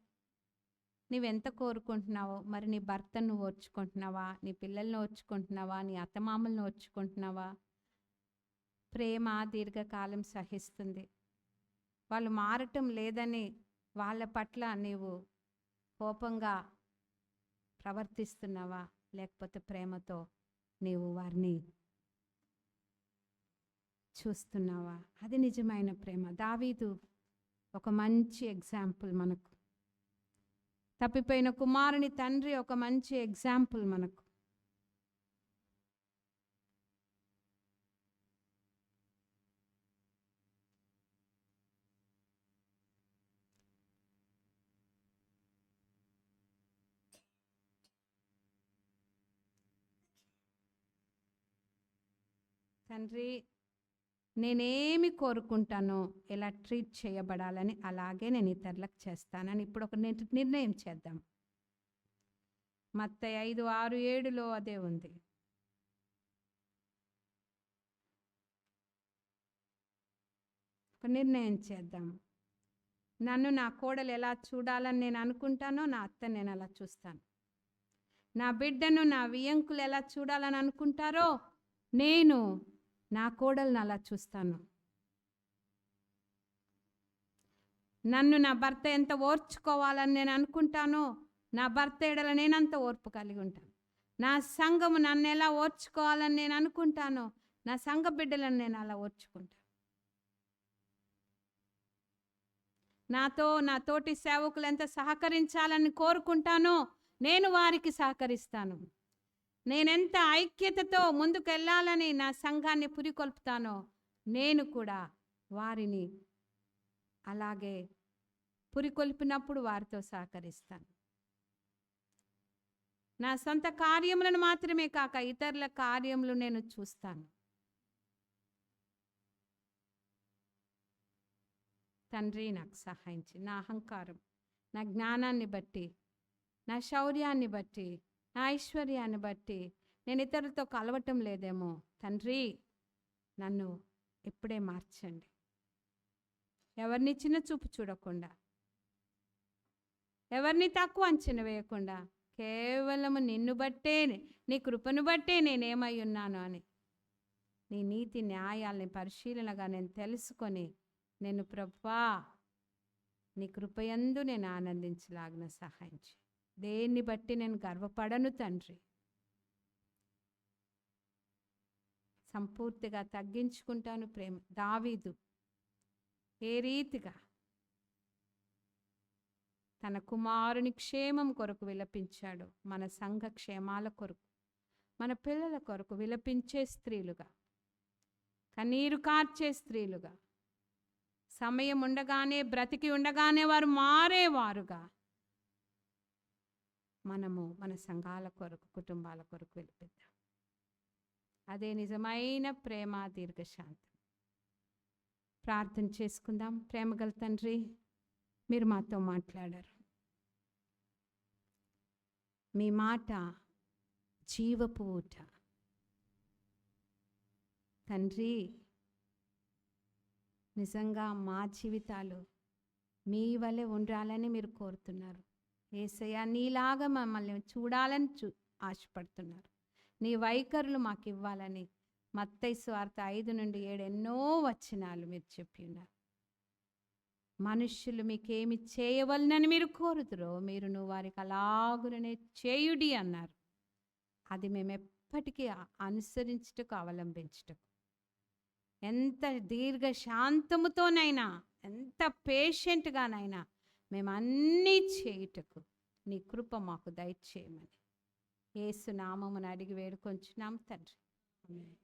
నీవెంత కోరుకుంటున్నావో, మరి నీ భర్తను ఓర్చుకుంటున్నావా, నీ పిల్లల్ని ఓర్చుకుంటున్నావా, నీ అత్తమామలను ఓర్చుకుంటున్నావా? ప్రేమ దీర్ఘకాలం సహిస్తుంది. వాళ్ళు మారటం లేదని వాళ్ళ పట్ల నీవు కోపంగా ప్రవర్తిస్తున్నావా, లేకపోతే ప్రేమతో నీవు వారిని చూస్తున్నావా? అది నిజమైన ప్రేమ. దావీదు ఒక మంచి ఎగ్జాంపుల్ మనకు. తప్పిపోయిన కుమారుని తండ్రి ఒక మంచి ఎగ్జాంపుల్ మనకు. తండ్రి, నేనేమి కోరుకుంటానో, ఎలా ట్రీట్ చేయబడాలని అలాగే నేను ఇతరులకు చేస్తానని ఇప్పుడు ఒక నిర్ణయం చేద్దాం. మత్తయి 5, 6, 7లో అదే ఉంది. ఒక నిర్ణయం చేద్దాం. నన్ను నా కోడలు ఎలా చూడాలని నేను అనుకుంటానో, నా అత్తని నేను అలా చూస్తాను. నా బిడ్డను, నా వియంకులు ఎలా చూడాలని అనుకుంటారో, నేను నా కోడలను అలా చూస్తాను. నన్ను నా భర్త ఎంత ఓర్చుకోవాలని నేను అనుకుంటానో, నా భర్త ఎడల నేనంత ఓర్పు కలిగి ఉంటాను. నా సంఘము నన్ను ఎలా ఓర్చుకోవాలని నేను అనుకుంటానో, నా సంఘ బిడ్డలను నేను అలా ఓర్చుకుంటాను. నాతో నా తోటి సేవకులు ఎంత సహకరించాలని కోరుకుంటానో, నేను వారికి సహకరిస్తాను. నేనెంత ఐక్యతతో ముందుకెళ్ళాలని నా సంఘాన్ని పురికొల్పుతానో, నేను కూడా వారిని అలాగే పురికొల్పినప్పుడు వారితో సహకరిస్తాను. నా సొంత కార్యములను మాత్రమే కాక ఇతరుల కార్యములు నేను చూస్తాను. తండ్రి, నాకు సహాయించి నా అహంకారం, నా జ్ఞానాన్ని బట్టి, నా శౌర్యాన్ని బట్టి, నా ఐశ్వర్యాన్ని బట్టి నేను ఇతరులతో కలవటం లేదేమో. తండ్రి, నన్ను ఇప్పుడే మార్చండి. ఎవరిని చిన్న చూపు చూడకుండా, ఎవరిని తక్కువ అంచనా వేయకుండా, కేవలము నిన్ను బట్టే, నీ కృపను బట్టే నేనేమై ఉన్నాను అని నీ నీతి న్యాయాల్ని పరిశీలనగా నేను తెలుసుకొని, నేను ప్రభువా నీ కృపయందు నేను ఆనందించలాగిన సహాయించి, దేన్ని బట్టి నేను గర్వపడను తండ్రి. సంపూర్తిగా తగ్గించుకుంటాను. ప్రేమ దావీదు ఏ రీతిగా తన కుమారుని క్షేమం కొరకు విలపించాడు, మన సంఘ క్షేమాల కొరకు, మన పిల్లల కొరకు విలపించే స్త్రీలుగా, కన్నీరు కార్చే స్త్రీలుగా, సమయం ఉండగానే, బ్రతికి ఉండగానే వారు మారేవారుగా మనము మన సంఘాల కొరకు, కుటుంబాల కొరకు విలిపిద్దాం. అదే నిజమైన ప్రేమ, దీర్ఘశాంతం. ప్రార్థన చేసుకుందాం. ప్రేమగల తండ్రి, మీరు మాతో మాట్లాడారు. మీ మాట జీవపు ఊట. తండ్రి, నిజంగా మా జీవితాలు మీ వలె ఉండాలని మీరు కోరుతున్నారు. యేసయ్య, నీలాగా మమ్మల్ని చూడాలని ఆశపడుతున్నారు. నీ వైఖరులు మాకు ఇవ్వాలని మత్తయి సువార్త 5-7 ఎన్నో వచనాలు మీరు చెప్పి ఉన్నారు. మనుష్యులు మీకేమి చేయవలనని మీరు కోరుతురో మీరును వారికి అలాగుననే చేయుడి అన్నారు. అది మేము ఎప్పటికీ అనుసరించుటకు, అవలంబించుటకు, ఎంత దీర్ఘశాంతముతోనైనా, ఎంత పేషెంట్గానైనా మేము అన్నీ చేయుటకు నీ కృప మాకు దయచేయమని యేసు నామమున అడిగి వేడుకొంచున్నాం తండ్రి. ఆమేన్.